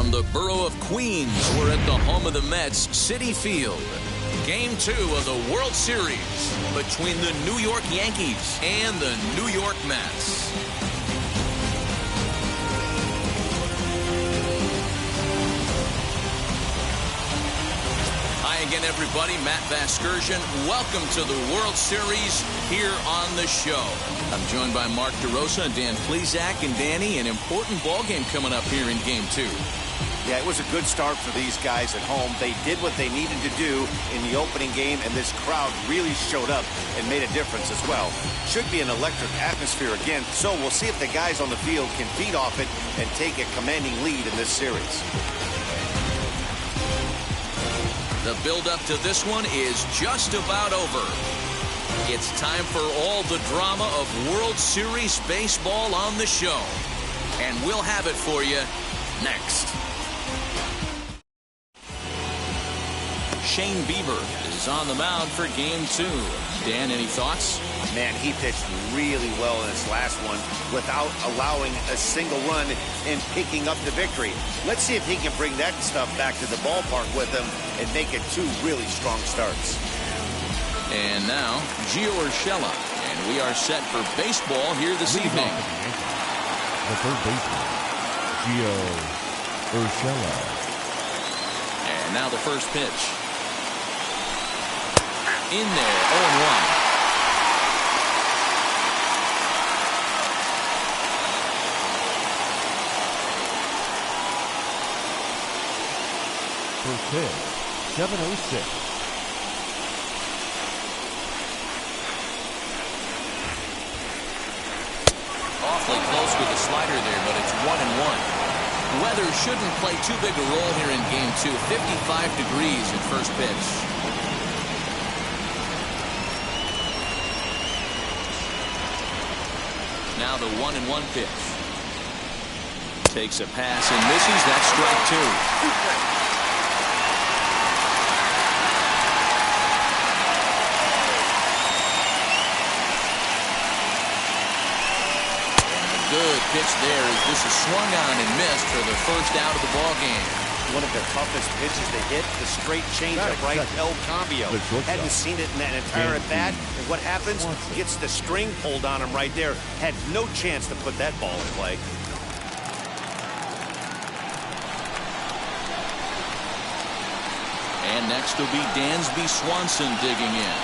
From the borough of Queens, we're at the home of the Mets, Citi Field. Game 2 of the World Series between the New York Yankees and the New York Mets. Hi again, everybody. Matt Vasgersian. Welcome to the World Series here on the show. I'm joined by Mark DeRosa, Dan Plesac, and Danny. An important ball game coming up here in Game 2. Yeah, it was a good start for these guys at home. They did what they needed to do in the opening game, and this crowd really showed up and made a difference as well. Should be an electric atmosphere again, so we'll see if the guys on the field can feed off it and take a commanding lead in this series. The build-up to this one is just about over. It's time for all the drama of World Series baseball on the show. And we'll have it for you next. Shane Bieber is on the mound for Game 2. Dan, any thoughts? Man, he pitched really well in his last one without allowing a single run and picking up the victory. Let's see if he can bring that stuff back to the ballpark with him and make it 2 really strong starts. And now, Gio Urshela, and we are set for baseball here this evening. The third baseman, Gio Urshela. And now the first pitch. In there, 0-1. First pitch, 7:06. Awfully close with the slider there, but it's 1-1. Weather shouldn't play too big a role here in Game 2. 55 degrees at first pitch. Now the 1-1 pitch. Takes a pass and misses. That's strike 2. Good pitch there as this is swung on and missed for the first out of the ball game. One of the toughest pitches to hit, the straight changeup right El Cambio. Hadn't seen it in that entire at bat. And what happens? Gets the string pulled on him right there. Had no chance to put that ball in play. And next will be Dansby Swanson digging in.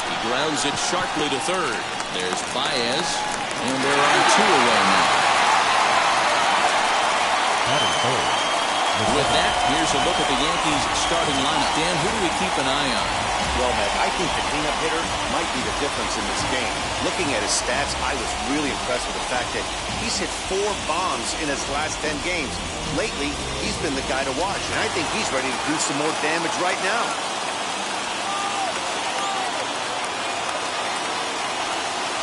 He grounds it sharply to third. There's Baez. And they're on 2 away now. With that, here's a look at the Yankees starting lineup. Dan, who do we keep an eye on? Well, Matt, I think the cleanup hitter might be the difference in this game. Looking at his stats, I was really impressed with the fact that he's hit 4 bombs in his last 10 games. Lately, he's been the guy to watch, and I think he's ready to do some more damage right now.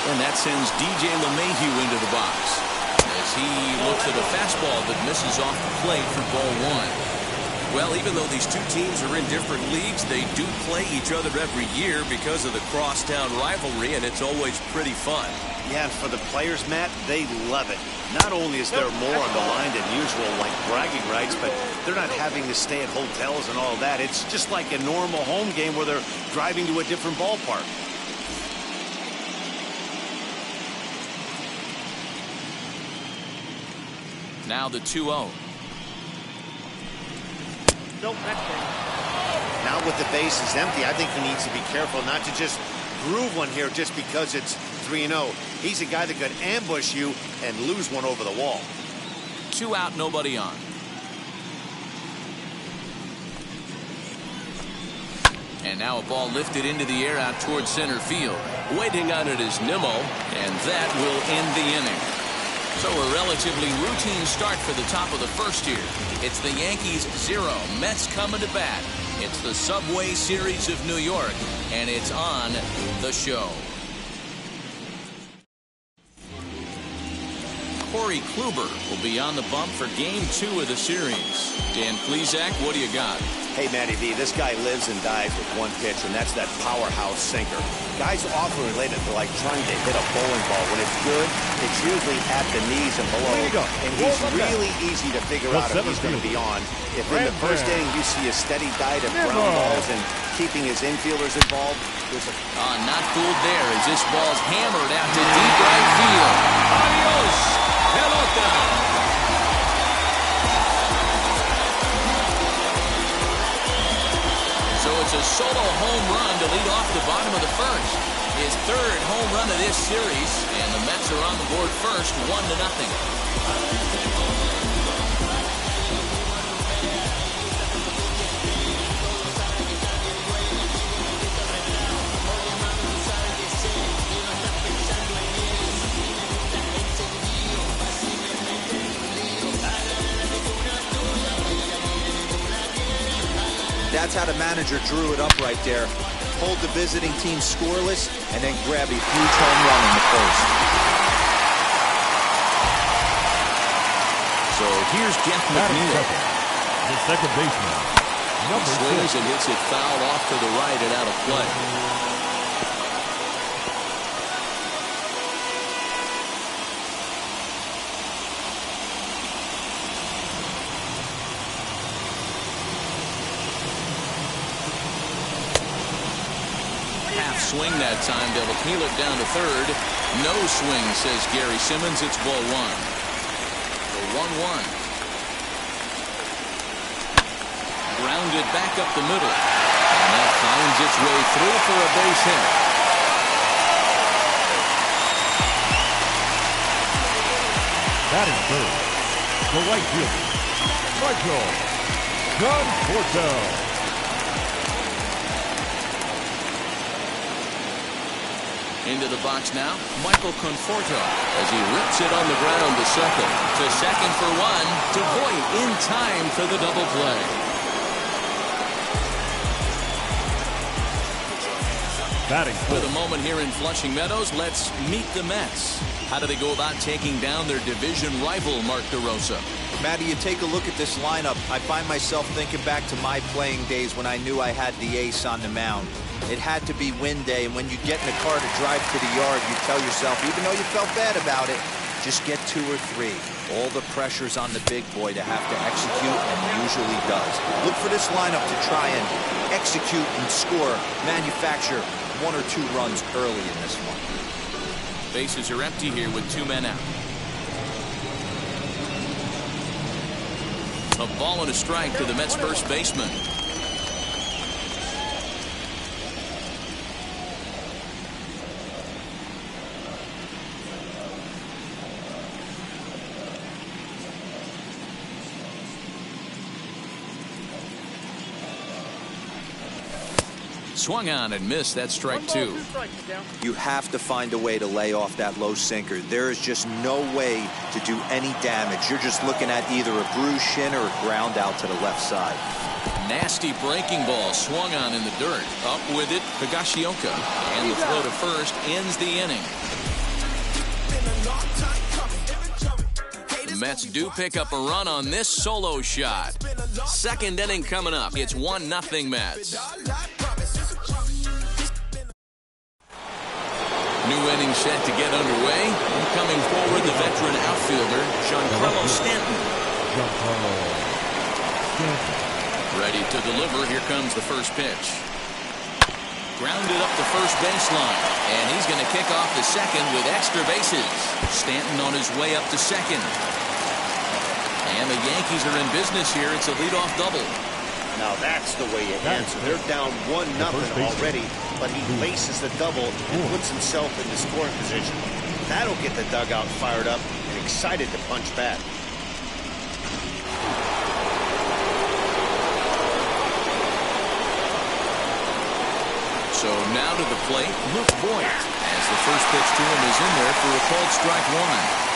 And that sends DJ LeMahieu into the box as he looks at a fastball that misses off the plate for ball 1. Well, even though these two teams are in different leagues, they do play each other every year because of the crosstown rivalry, and it's always pretty fun. Yeah, and for the players, Matt, they love it. Not only is there more on the line than usual, like bragging rights, but they're not having to stay at hotels and all that. It's just like a normal home game where they're driving to a different ballpark. Now the 2-0. Now with the bases empty, I think he needs to be careful not to just groove one here just because it's 3-0. He's a guy that could ambush you and lose one over the wall. 2 out, nobody on. And now a ball lifted into the air out towards center field. Waiting on it is Nimmo, and that will end the inning. So a relatively routine start for the top of the first here. It's the Yankees 0, Mets coming to bat. It's the Subway Series of New York, and it's on the show. Corey Kluber will be on the bump for Game 2 of the series. Dan Plesac, what do you got? Hey, Matty V, this guy lives and dies with one pitch, and that's that powerhouse sinker. Guys often relate it to like trying to hit a bowling ball. When it's good, it's usually at the knees and below, and he's really easy to figure out if he's going to be on. If in the first inning you see a steady diet of ground balls and keeping his infielders involved, there's a... Not fooled there as this ball's hammered out to deep right field. Adios, pelota. So it's a solo home run to lead off the bottom of the first. His third home run of this series, and the Mets are on the board first, 1-0. That's how the manager drew it up right there. Hold the visiting team scoreless and then grab a huge home run in the first. So here's Jeff McNeil. The second baseman, number 6. Swings and hits it foul off to the right and out of play. Swing that time. They'll peel it down to third. No swing, says Gary Simmons. It's ball 1. The 1-1. Grounded back up the middle. And that finds its way through for a base hit. Batting third, the right fielder, Michael Conforto. Into the box now, Michael Conforto as he rips it on the ground to second. To second for 1. To Voit in time for the double play. Batting With a moment here in Flushing Meadows, let's meet the Mets. How do they go about taking down their division rival, Mark DeRosa? Matty, you take a look at this lineup. I find myself thinking back to my playing days when I knew I had the ace on the mound. It had to be win day, and when you get in a car to drive to the yard, you tell yourself, even though you felt bad about it, just get 2 or 3. All the pressure's on the big boy to have to execute, and he usually does. Look for this lineup to try and execute and score, manufacture 1 or 2 runs early in this one. Bases are empty here with 2 men out. A ball and a strike to the Mets first baseman. Swung on and missed. That strike 2. You have to find a way to lay off that low sinker. There is just no way to do any damage. You're just looking at either a bruised shin or a ground out to the left side. Nasty breaking ball swung on in the dirt. Up with it, Higashioka. And the throw to first ends the inning. The Mets do pick up a run on this solo shot. Second inning coming up. It's 1-0 Mets. New inning set to get underway. Coming forward, the veteran outfielder, Giancarlo Stanton. Ready to deliver. Here comes the first pitch. Grounded up the first baseline. And he's going to kick off the second with extra bases. Stanton on his way up to second. And the Yankees are in business here. It's a leadoff double. Now that's the way you answer. They're down 1-0 already, but he laces the double and puts himself in the scoring position. That'll get the dugout fired up and excited to punch back. So now to the plate, Luke Voit, as the first pitch to him is in there for a called strike 1.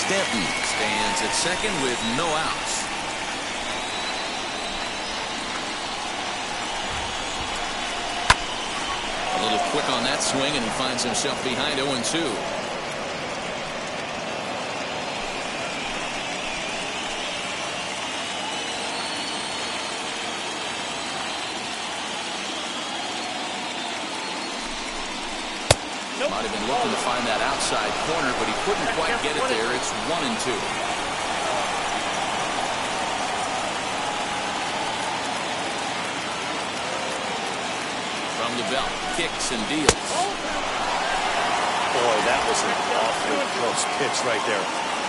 Stanton stands at second with no outs. A little quick on that swing, and he finds himself behind 0-2. Might have been looking to find that outside corner, but he couldn't quite get it there. It's 1-2. From the belt, kicks and deals. Boy, that was an awfully close pitch right there.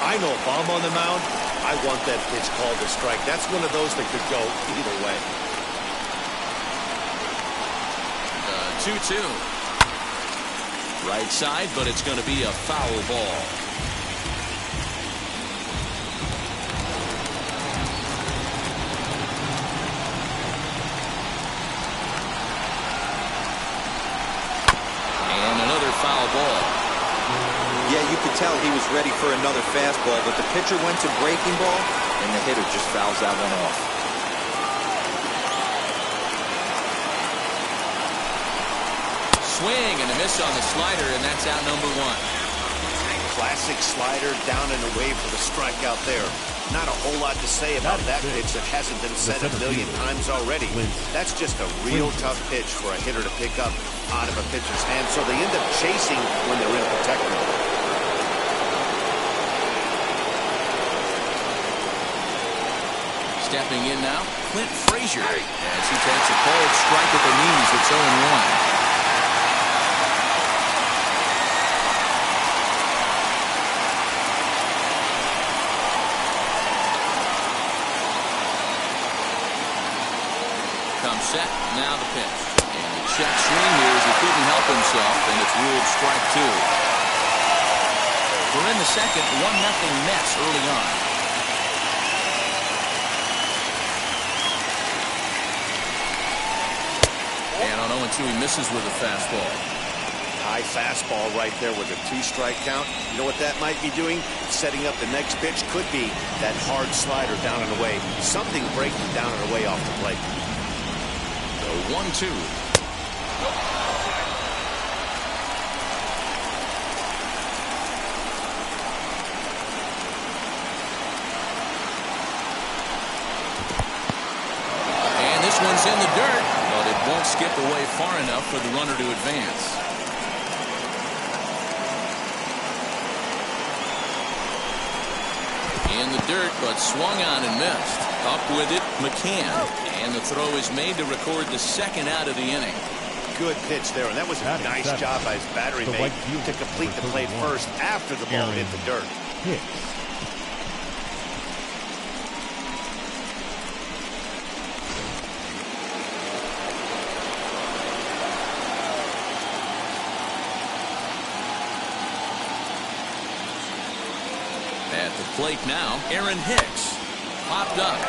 I know if I'm on the mound, I want that pitch called a strike. That's one of those that could go either way. 2-2. Right side, but it's going to be a foul ball. And another foul ball. Yeah, you could tell he was ready for another fastball, but the pitcher went to breaking ball, and the hitter just fouls that one off. Swing and a miss on the slider, and that's out number 1. Classic slider down and away for the strikeout there. Not a whole lot to say about that pitch that hasn't been said a million times already. That's just a real tough pitch for a hitter to pick up out of a pitcher's hand, so they end up chasing when they're in protector. Stepping in now, Clint Frazier, as he takes a cold strike at the knees. It's 0-1. Set, now the pitch. And a check swing here as he couldn't help himself, and it's ruled strike 2. We're in the second, 1-0 Mets early on. And on 0-2, he misses with a fastball. High fastball right there with a 2-strike count. You know what that might be doing? Setting up the next pitch could be that hard slider down and away. Something breaking down and away off the plate. 1-2. And this one's in the dirt, but it won't skip away far enough for the runner to advance. In the dirt, but swung on and missed. Up with it, McCann. And the throw is made to record the second out of the inning. Good pitch there, and that was a nice job by his battery mate to complete the play first after the ball hit the dirt. At the plate now, Aaron Hicks. Popped up.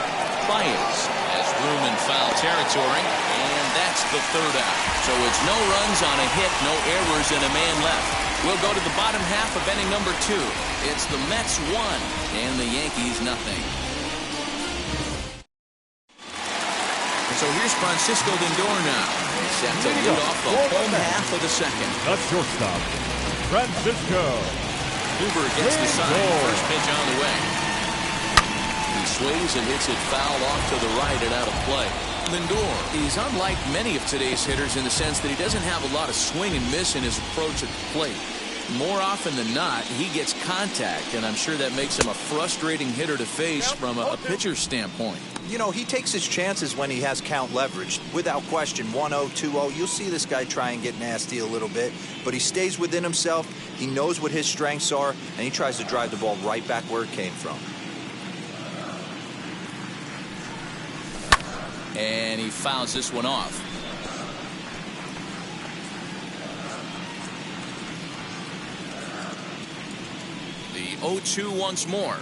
Baez has room in foul territory, and that's the third out. So it's no runs on a hit, no errors, and a man left. We'll go to the bottom half of inning number 2. It's the Mets 1 and the Yankees nothing. And so here's Francisco Lindor now. Set to lead off the home half of the second. The shortstop, Francisco. Huber gets the sign. First pitch on the way. He swings and hits it foul off to the right and out of play. Lindor is unlike many of today's hitters in the sense that he doesn't have a lot of swing and miss in his approach at the plate. More often than not, he gets contact, and I'm sure that makes him a frustrating hitter to face from a pitcher's standpoint. You know, he takes his chances when he has count leverage. Without question, 1-0, 2-0, you'll see this guy try and get nasty a little bit, but he stays within himself. He knows what his strengths are, and he tries to drive the ball right back where it came from. And he fouls this one off. The 0-2 once more.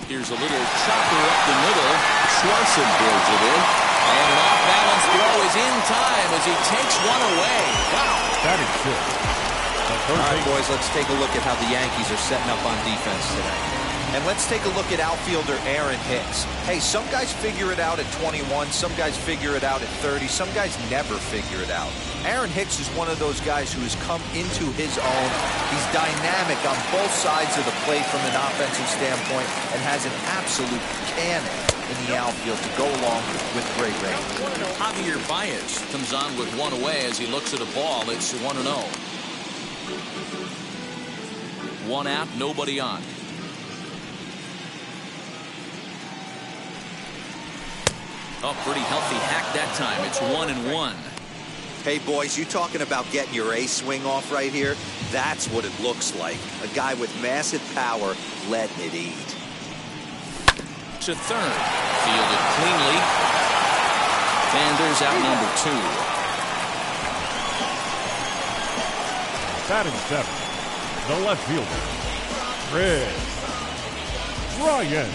Here's a little chopper up the middle. Swanson builds it in. And an off-balance throw is in time as he takes one away. Wow. That is good. All right, boys, let's take a look at how the Yankees are setting up on defense today. And let's take a look at outfielder Aaron Hicks. Hey, some guys figure it out at 21. Some guys figure it out at 30. Some guys never figure it out. Aaron Hicks is one of those guys who has come into his own. He's dynamic on both sides of the plate from an offensive standpoint and has an absolute cannon in the outfield to go along with great range. Javier Baez comes on with one away as he looks at a ball. It's 1-0. One out, nobody on. Oh, pretty healthy hack that time. It's 1-1. Hey, boys, you talking about getting your ace swing off right here? That's what it looks like. A guy with massive power letting it eat. To third. Fielded cleanly. And there's out number 2. Batting seventh, the left fielder, Chris Bryant.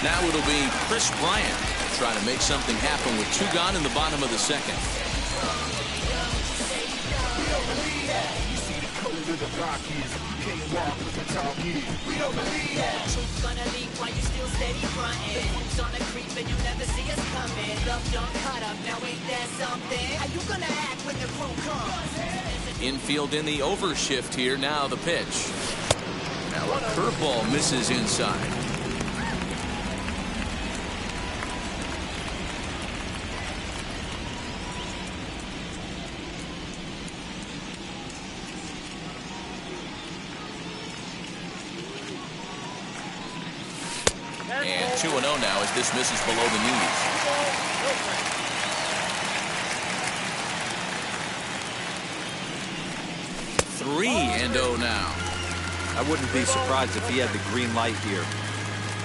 Now it'll be Chris Bryant trying to make something happen with 2 gone in the bottom of the second. Infield in the overshift here. Now the pitch. Now a curveball misses inside. And 2-0 now as this misses below the knees. 3-0 now. I wouldn't be surprised if he had the green light here.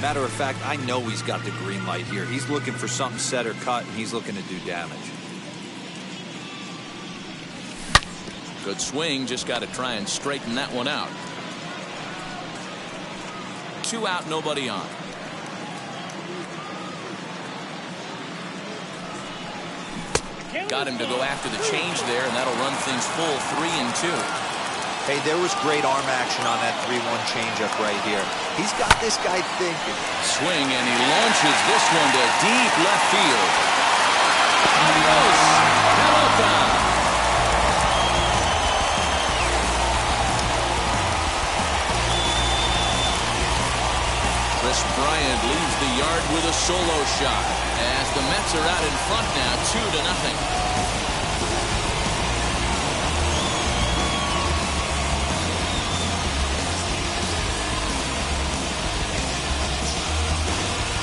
Matter of fact, I know he's got the green light here. He's looking for something set or cut, and he's looking to do damage. Good swing, just got to try and straighten that one out. 2 out, nobody on. Got him to go after the change there, and that'll run things full 3-2. Hey, there was great arm action on that 3-1 changeup right here. He's got this guy thinking. Swing, and he launches this one to deep left field. Adios, Pelota. Chris Bryant leaves the yard with a solo shot as the Mets are out in front now, 2-0.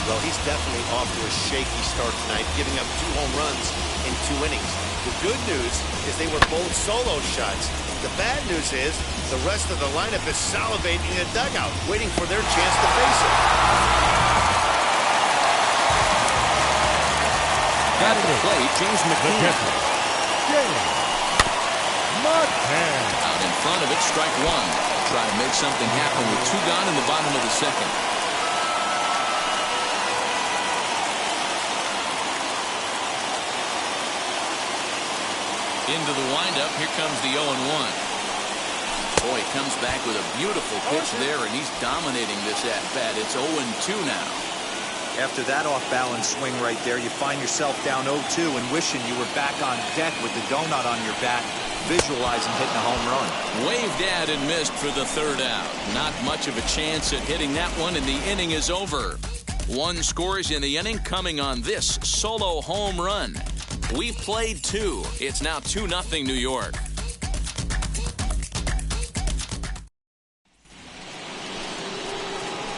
Well, he's definitely off to a shaky start tonight, giving up 2 home runs in 2 innings. The good news is they were both solo shots. The bad news is the rest of the lineup is salivating in the dugout, waiting for their chance to face it. At the plate, James McCann. Out in front of it, strike 1. Try to make something happen with 2 gone in the bottom of the second. Into the windup, here comes the 0-1. Boy, he comes back with a beautiful pitch there, and he's dominating this at-bat. It's 0-2 now. After that off-balance swing right there, you find yourself down 0-2 and wishing you were back on deck with the donut on your bat, visualizing hitting a home run. Waved at and missed for the 3rd out. Not much of a chance at hitting that one, and the inning is over. 1 scores in the inning coming on this solo home run. We've played 2. It's now 2-0 New York.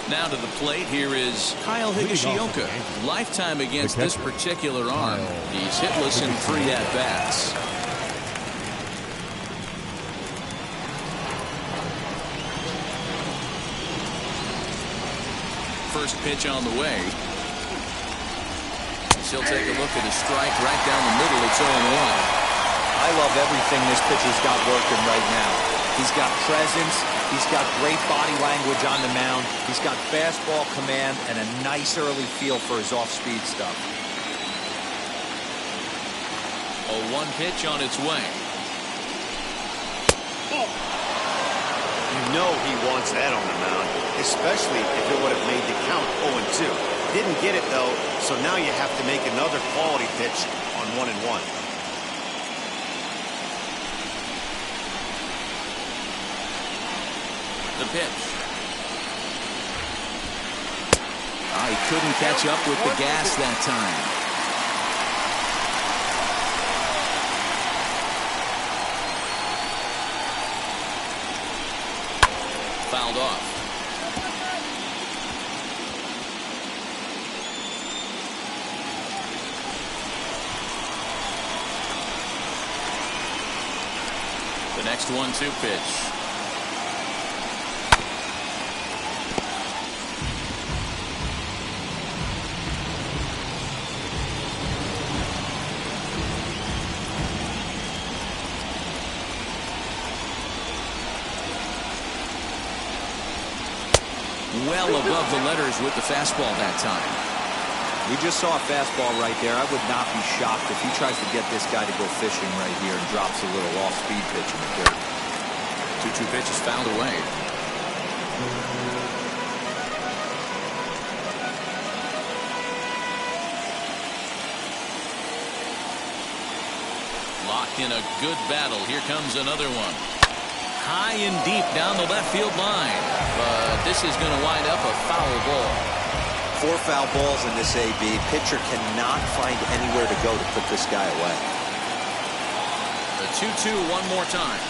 Now to the plate, here is Kyle Higashioka. Lifetime against this particular arm. He's hitless in 3 at-bats. First pitch on the way. He'll take a look at his strike right down the middle. It's 0-1. I love everything this pitcher's got working right now. He's got presence. He's got great body language on the mound. He's got fastball command and a nice early feel for his off-speed stuff. 0-1 pitch on its way. You know he wants that on the mound, especially if it would have made the count 0-2. Didn't get it, though, so now you have to make another quality pitch on 1-1. The pitch. Oh, he couldn't catch up with the gas that time. Fouled off. The next 1-2 pitch. Well above the letters with the fastball that time. We just saw a fastball right there. I would not be shocked if he tries to get this guy to go fishing right here and drops a little off-speed pitch in the dirt. 2-2 pitch is fouled away. Locked in a good battle. Here comes another one. High and deep down the left field line. But this is going to wind up a foul ball. 4 foul balls in this AB. Pitcher cannot find anywhere to go to put this guy away. The 2-2 one more time.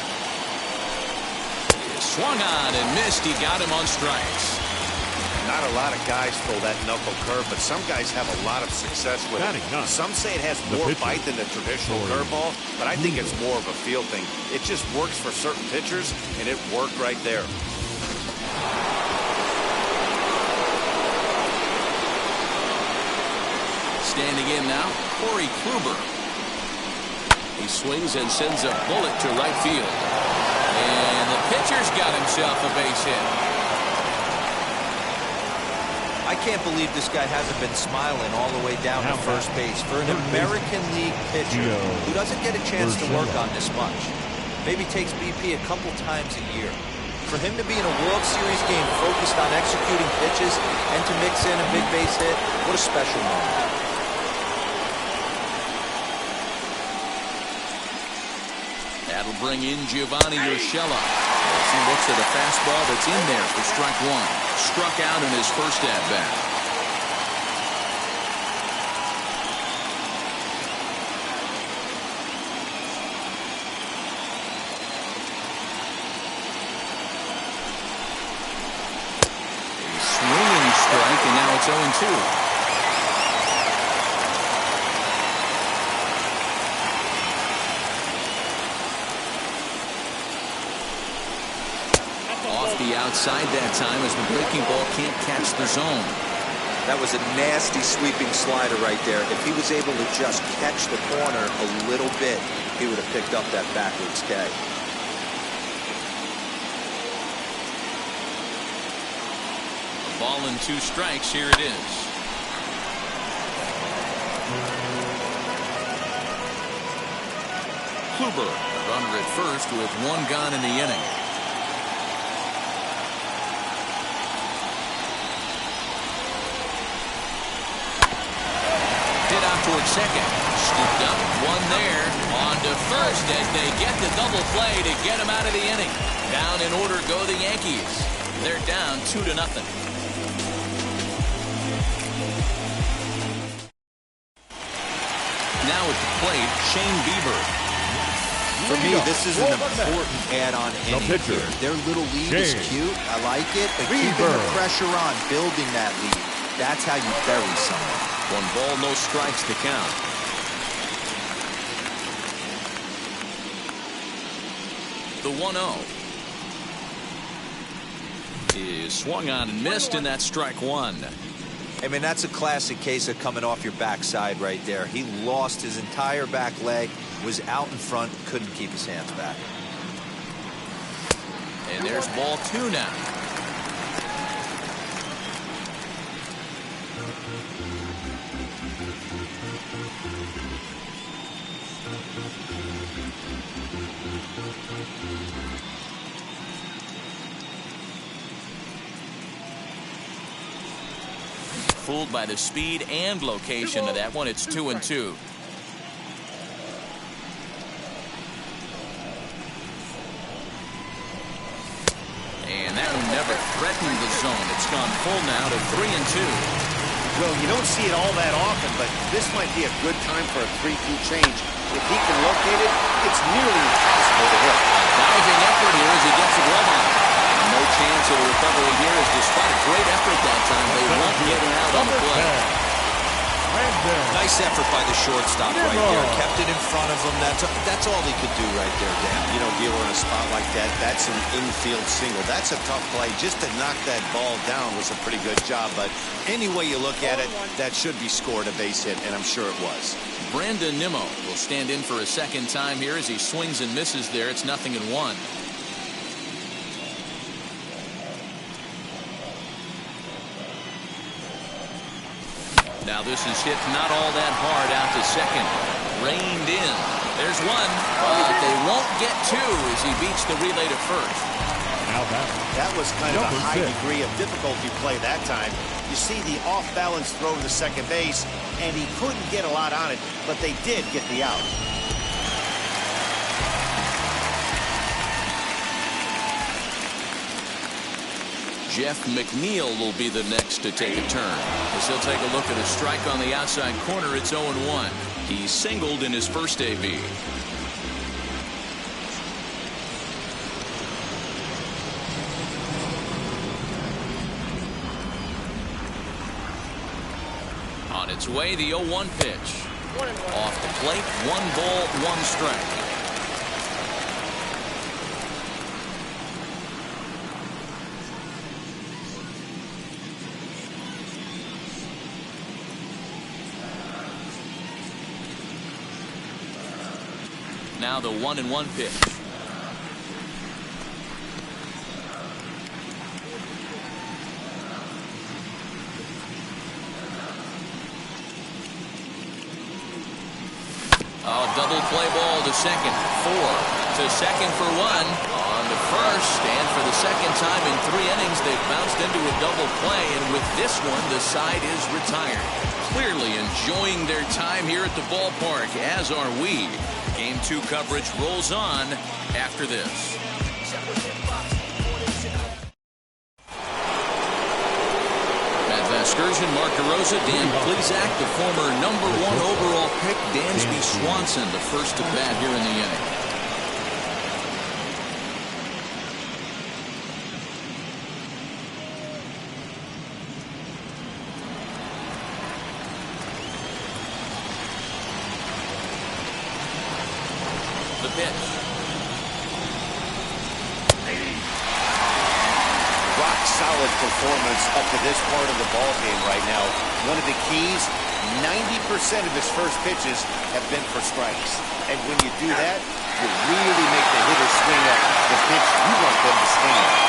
Swung on and missed. He got him on strikes. Not a lot of guys throw that knuckle curve, but some guys have a lot of success with it. Some say it has more bite than the traditional curveball, but I think it's more of a feel thing. It just works for certain pitchers, and it worked right there. Standing in now, Corey Kluber. He swings and sends a bullet to right field. And the pitcher's got himself a base hit. I can't believe this guy hasn't been smiling all the way down to first base for an American League pitcher who doesn't get a chance to work on this much. Maybe takes BP a couple times a year. For him to be in a World Series game focused on executing pitches and to mix in a big base hit, what a special moment. That'll bring in Giovanni Urshela. As he looks at a fastball that's in there for strike one. Struck out in his first at-bat. A swinging strike, and now it's 0-2. The outside that time as the breaking ball can't catch the zone. That was a nasty sweeping slider right there. If he was able to just catch the corner a little bit, he would have picked up that backwards K. A ball and 2 strikes. Here it is. Kluber, a runner at first with 1 gone in the inning. Towards second. Scooped up. 1 there. On to first as they get the double play to get him out of the inning. Down in order go the Yankees. They're down 2-0. Now at the plate, Shane Bieber. For me, this is an important add-on inning here. Their little lead is cute. I like it, but keeping the pressure on, building that lead. That's how you bury someone. 1 ball, no strikes to count. The 1-0 is swung on and missed, and that's strike 1. I mean, that's a classic case of coming off your backside right there. He lost his entire back leg, was out in front, couldn't keep his hands back. And there's ball 2 now. fooled by the speed and location of that one. It's 2-2. And that one never threatened the zone. It's gone full now to 3-2. Well, you don't see it all that often, but this might be a good time for a 3-2 change. If he can locate it, it's nearly impossible to hit. Diving effort here as he gets it well on. No chance of a recovery here, as despite a great effort that time, they won't get it out on the play. Nice effort by the shortstop right there. Kept it in front of him. That's all he could do right there, Dan. You know, Gilo, in a spot like that, that's an infield single. That's a tough play. Just to knock that ball down was a pretty good job. But any way you look at it, that should be scored a base hit, and I'm sure it was. Brandon Nimmo will stand in for a second time here as he swings and misses there. It's 0-1. Now this is hit not all that hard out to second. Reined in. There's one, but they won't get two as he beats the relay to first. Now that was kind of a high degree of difficulty play that time. You see the off-balance throw to second base, and he couldn't get a lot on it, but they did get the out. Jeff McNeil will be the next to take a turn, as he'll take a look at a strike on the outside corner. It's 0-1. He singled in his first AB. On its way, the 0-1 pitch. Off the plate, 1 ball, 1 strike. Now the 1-1 pitch. Double play ball to second. 4 to second for 1. On to first, and for the second time in 3 innings, they've bounced into a double play, and with this one, the side is retired. Clearly enjoying their time here at the ballpark, as are we. Game 2 coverage rolls on after this. Excursion, Mark DeRosa, Dan Plesac, the former #1 overall pick, Dansby Swanson, the first to bat here in the inning. The pitch. Solid performance up to this part of the ball game right now. One of the keys, 90% of his first pitches have been for strikes. And when you do that, you really make the hitter swing at the pitch you want them to swing at.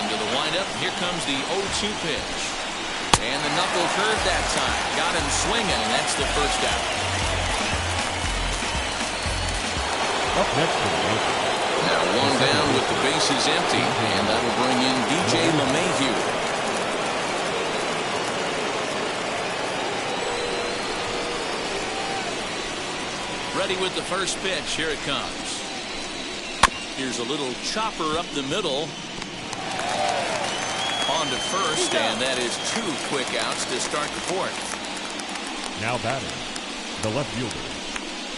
Into the windup, here comes the 0-2 pitch. And the knuckle curve that time. Got him swinging, and that's the first out. Up next, now 1 down with the bases empty, and that'll bring in DJ LeMahieu. Ready with the first pitch. Here it comes. Here's a little chopper up the middle. On to first, and that is 2 quick outs to start the 4th. Now batting, the left fielder,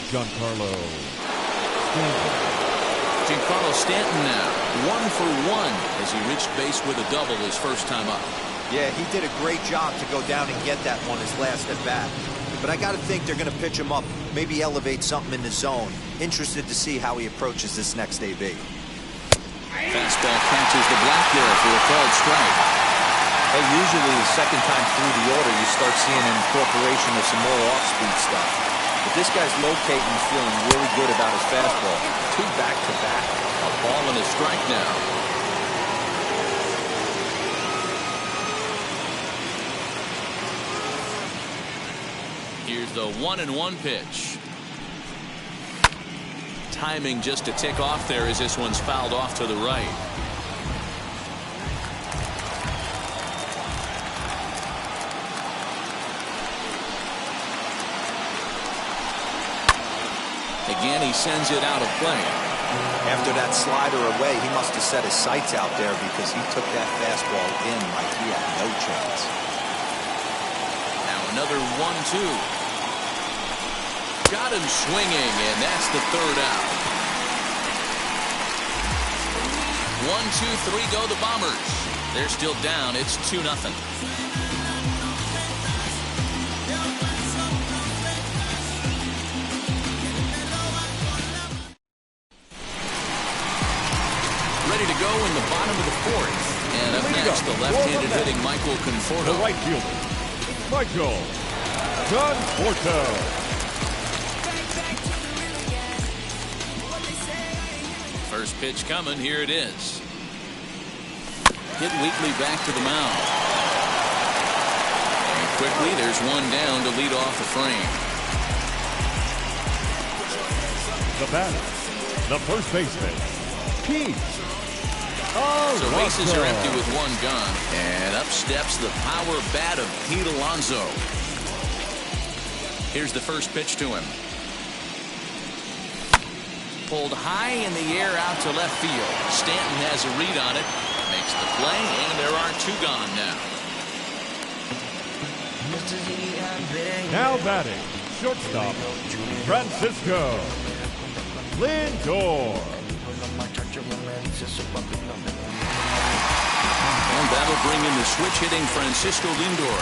Giancarlo Stanton. Giancarlo Stanton now 1 for 1 as he reached base with a double his first time up. Yeah, he did a great job to go down and get that one his last at bat. But I got to think they're going to pitch him up, maybe elevate something in the zone. Interested to see how he approaches this next AB. Fastball catches the block there for a called strike. Hey, usually the second time through the order, you start seeing an incorporation of some more off-speed stuff. But this guy's locating and feeling really good about his fastball. 2 back-to-back. A ball and a strike now. Here's the 1-1 pitch. Timing just to tick off there as this one's fouled off to the right. Again, he sends it out of play. After that slider away, he must have set his sights out there because he took that fastball in like he had no chance. Now another 1-2. Got him swinging, and that's the third out. 1, 2, 3 go the Bombers. They're still down. It's 2-0. Ready to go in the bottom of the fourth. And up next, the left-handed hitting Michael Conforto. The right fielder, Michael Conforto. First pitch coming. Here it is. Hit weakly back to the mound. And quickly, there's one down to lead off the frame. The batter, the first baseman, Pete. So bases are empty with one gone. And up steps the power bat of Pete Alonso. Here's the first pitch to him. Pulled high in the air out to left field. Stanton has a read on it. Makes the play, and there are two gone now. Now batting, shortstop, Francisco Lindor. And that'll bring in the switch hitting Francisco Lindor.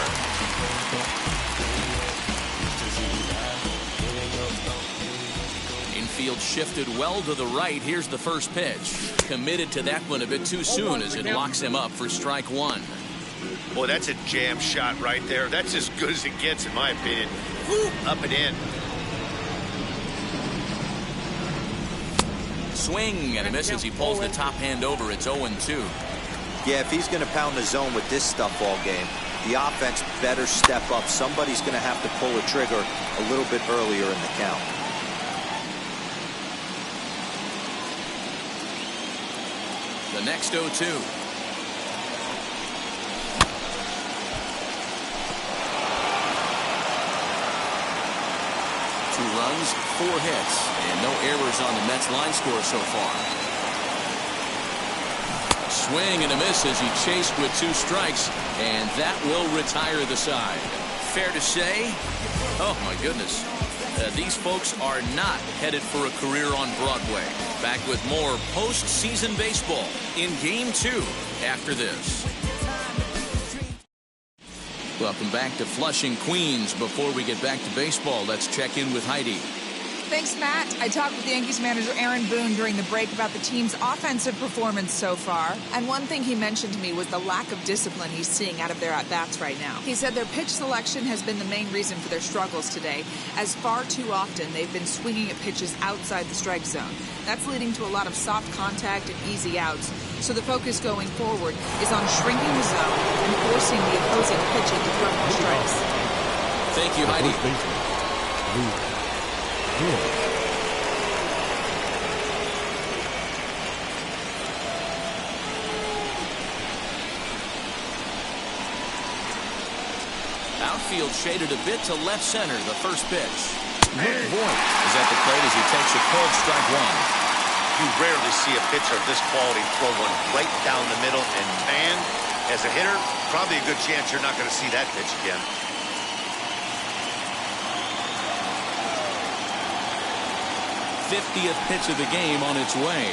Infield shifted well to the right. Here's the first pitch. Committed to that one a bit too soon as it locks him up for strike one. Boy, that's a jam shot right there. That's as good as it gets, in my opinion. Woo, up and in. Swing and a miss as he pulls the top hand over. It's 0-2. Yeah, if he's going to pound the zone with this stuff all game, the offense better step up. Somebody's going to have to pull a trigger a little bit earlier in the count. The next 0-2. 2 runs, 4 hits, and no errors on the Mets line score so far. Swing and a miss as he chased with 2 strikes, and that will retire the side. Fair to say, oh my goodness, these folks are not headed for a career on Broadway. Back with more postseason baseball in Game 2 after this. Welcome back to Flushing, Queens. Before we get back to baseball, let's check in with Heidi. Thanks, Matt. I talked with Yankees manager Aaron Boone during the break about the team's offensive performance so far. And one thing he mentioned to me was the lack of discipline he's seeing out of their at-bats right now. He said their pitch selection has been the main reason for their struggles today, as far too often they've been swinging at pitches outside the strike zone. That's leading to a lot of soft contact and easy outs. So the focus going forward is on shrinking the zone and forcing the opposing pitcher to throw more strikes. Thank you, Heidi. Outfield shaded a bit to left center. The first pitch. Nick Voigt is at the plate as he takes a cold strike one. You rarely see a pitcher of this quality throw one right down the middle, and man, as a hitter, probably a good chance you're not going to see that pitch again. 50th pitch of the game on its way.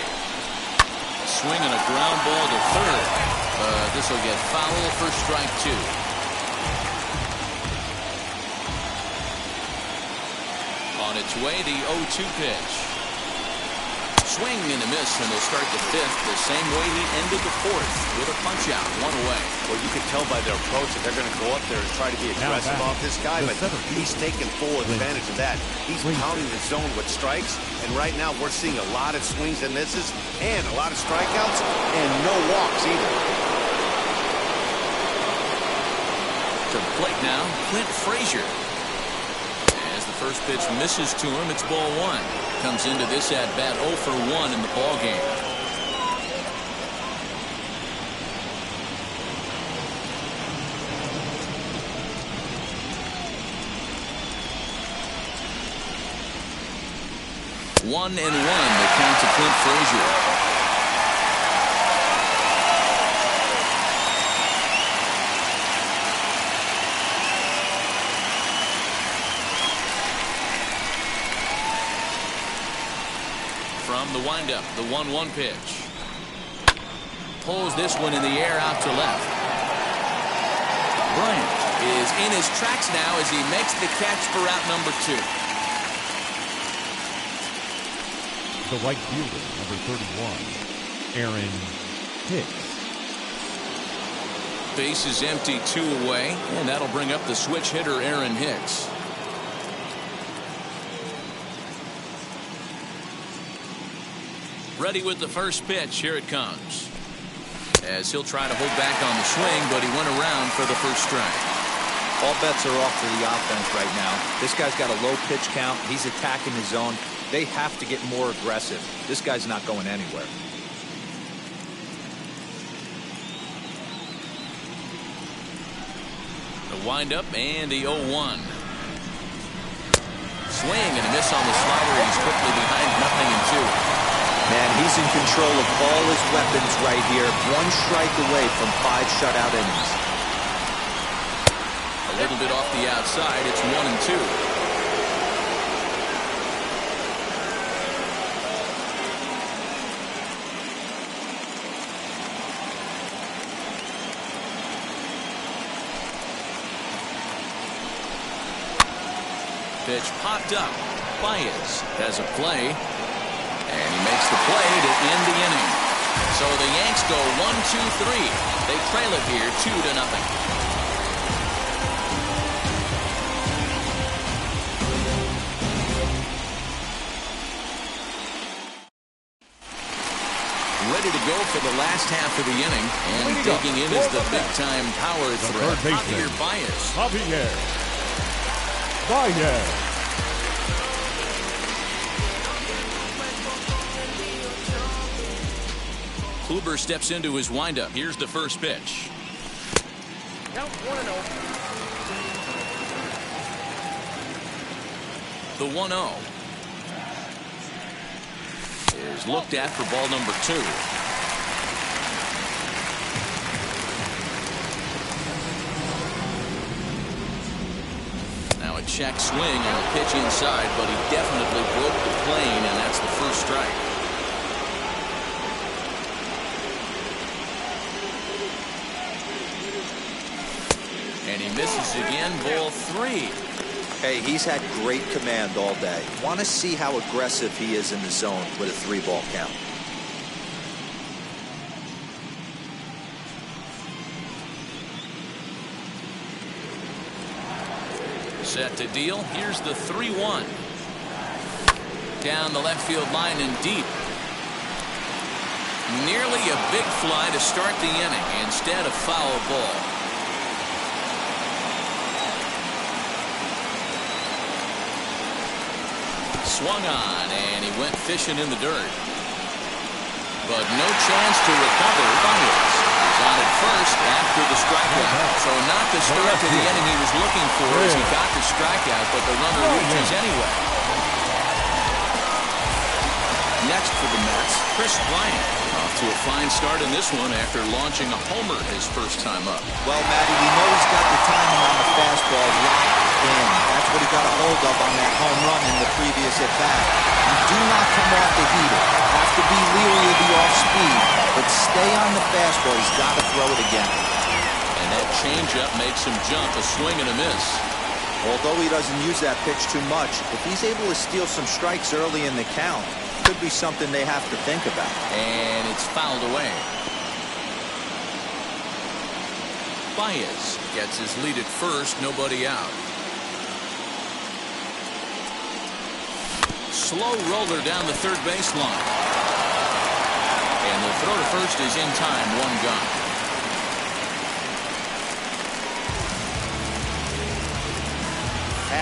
Swing and a ground ball to third. This will get foul for strike 2. On its way, the 0-2 pitch. Swing and a miss, and they'll start the 5th the same way he ended the 4th with a punch out, 1 away. Well, you can tell by their approach that they're going to go up there and try to be aggressive off this guy, but he's taking full advantage of that. He's pounding the zone with strikes, and right now we're seeing a lot of swings and misses and a lot of strikeouts and no walks either. To the plate now, Clint Frazier. first pitch misses to him. It's ball one. Comes into this at bat 0 for 1 in the ball game. One and one. The count to Clint Frazier. From the windup, the 1-1 pitch. Pulls this one in the air out to left. Bryant is in his tracks now as he makes the catch for out number 2. The right fielder, number 31, Aaron Hicks. Base is empty, 2 away, and that'll bring up the switch hitter, Aaron Hicks. Ready with the first pitch. Here it comes. As he'll try to hold back on the swing, but he went around for the first strike. All bets are off for the offense right now. This guy's got a low pitch count. He's attacking his zone. They have to get more aggressive. This guy's not going anywhere. The windup and the 0-1. Swing and a miss on the slider. He's quickly behind 0-2. Man, he's in control of all his weapons right here. 1 strike away from 5 shutout innings. A little bit off the outside. It's 1-2. Pitch popped up. Baez has a play. And he makes the play to end the inning. So the Yanks go 1-2-3. They trail it here 2-0. Ready to go for the last half of the inning. And digging in is the big-time power threat, Javier Baez. Baez. Kluber steps into his windup. Here's the first pitch. Count 1-0. The 1-0 is looked at for ball number 2. Now a check swing on the pitch inside, but he definitely broke the plane, and that's the first strike. And he misses again, ball 3. Hey, he's had great command all day. Want to see how aggressive he is in the zone with a 3-ball count. Set to deal. Here's the 3-1. Down the left field line and deep. Nearly a big fly to start the inning. Instead, a foul ball. Swung on, and he went fishing in the dirt. But no chance to recover. Baez is on at first after the strikeout. So not the start to the inning he was looking for as he got the strikeout, but the runner reaches anyway. Next for the Mets, Chris Bryant. Off to a fine start in this one after launching a homer his first time up. Well, Matty, we know he's got the timing on the fastball locked in. That's what he got a hold of on that home run in the previous at-bat. You do not come off the heater. Have to be leery of the off-speed, but stay on the fastball. He's got to throw it again. And that changeup makes him jump, a swing and a miss. Although he doesn't use that pitch too much, if he's able to steal some strikes early in the count, could be something they have to think about. And it's fouled away. Baez gets his lead at first, nobody out. Slow roller down the third baseline. And the throw to first is in time, 1 gone.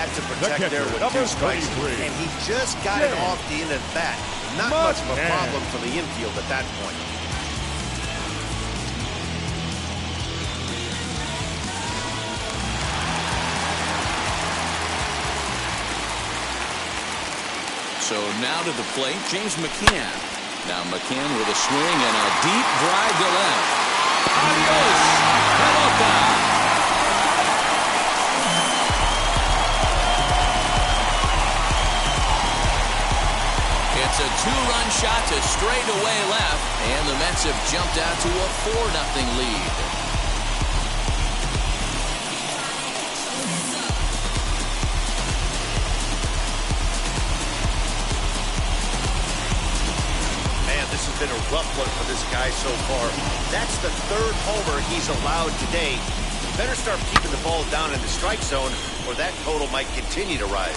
had to protect catcher, there with number 2 strikes, 33. and he just got it off the end of the bat. Not much of a problem from the infield at that point. So now to the plate, James McCann. Now McCann with a swing and a deep drive to left. Adios, pelota. It's a 2-run shot to straightaway left, and the Mets have jumped out to a 4-0 lead. This has been a rough one for this guy so far. That's the 3rd homer he's allowed today. He better start keeping the ball down in the strike zone, or that total might continue to rise.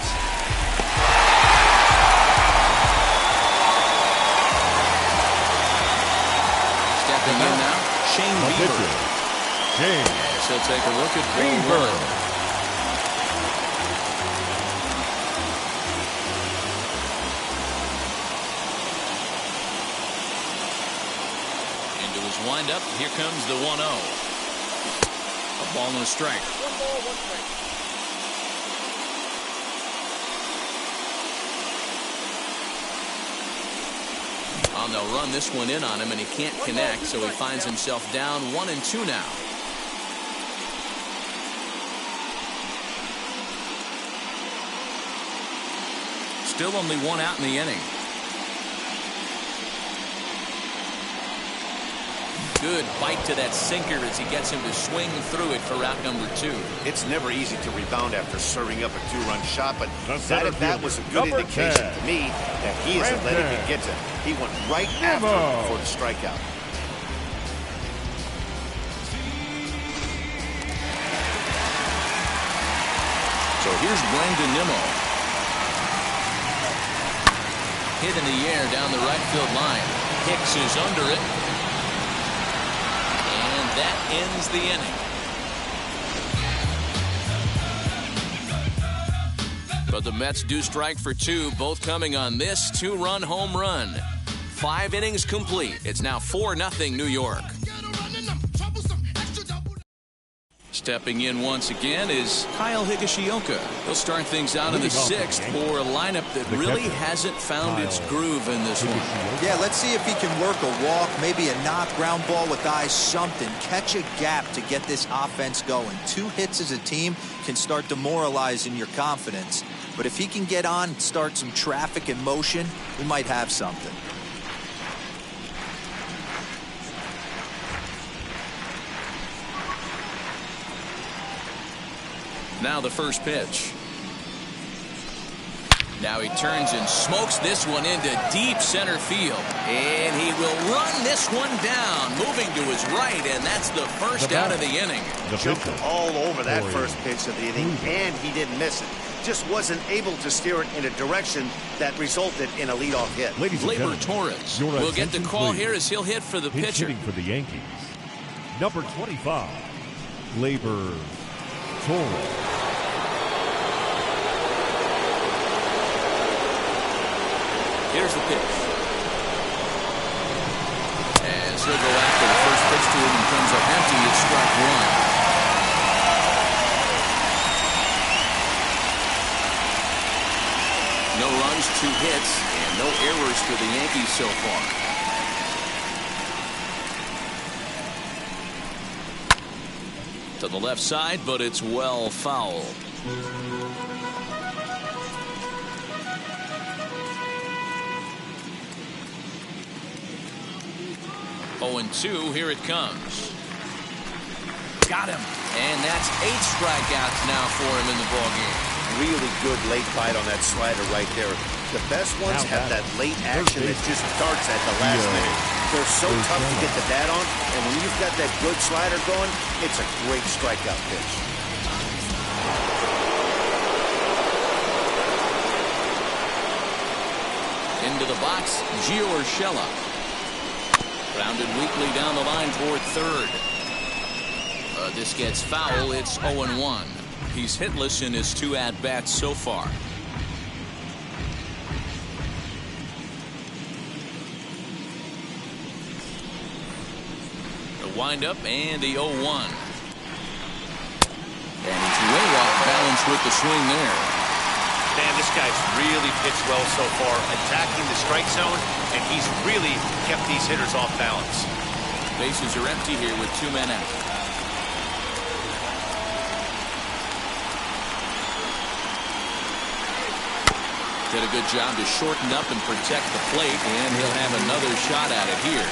Stepping in now, Shane Bieber. As he'll take a look at ball 1. Wind up. Here comes the 1-0. A ball and a strike. 1 ball, 1 strike. They'll run this one in on him, and he can't connect, so he finds himself down 1-2 now. Still only 1 out in the inning. Good bite to that sinker as he gets him to swing through it for route number 2. It's never easy to rebound after serving up a 2-run shot, but that was a good indication to me that he isn't letting it get to him. He went right after him for the strikeout. So here's Brandon Nimmo. Hit in the air down the right field line. Hicks is under it. That ends the inning. But the Mets do strike for 2, both coming on this 2-run home run. 5 innings complete. It's now 4-0 New York. Stepping in once again is Kyle Higashioka. He'll start things out in the 6th for a lineup that really hasn't found its groove in this one. Yeah, let's see if he can work a walk, maybe a knock, ground ball with eyes, something. Catch a gap to get this offense going. 2 hits as a team can start demoralizing your confidence. But if he can get on, start some traffic in motion, we might have something. Now the first pitch. Now he turns and smokes this one into deep center field. And he will run this one down, moving to his right, and that's the first out of the inning. Jumped all over that first pitch of the inning, and he didn't miss it. Just wasn't able to steer it in a direction that resulted in a leadoff hit. Gleyber Torres will get the call here as he'll hit for the pitcher. Hitting for the Yankees, number 25, Gleyber Torres. Here's the pitch. As he'll go after the first pitch to him and comes up empty, it's strike 1. No runs, 2 hits, and no errors for the Yankees so far. To the left side, but it's well fouled. 0-2, here it comes. Got him. And that's 8 strikeouts now for him in the ballgame. Really good late bite on that slider right there. The best ones have that late action that just starts at the last minute. They're so tough to get the bat on, and when you've got that good slider going, it's a great strikeout pitch. Into the box, Gio Urshela. Grounded weakly down the line toward third. This gets foul. It's 0-1. He's hitless in his 2 at-bats so far. The windup and the 0-1. And he's way off balance with the swing there. Man, this guy's really pitched well so far, attacking the strike zone, and he's really kept these hitters off balance. Bases are empty here with 2 men out. Did a good job to shorten up and protect the plate, and he'll have another shot at it here.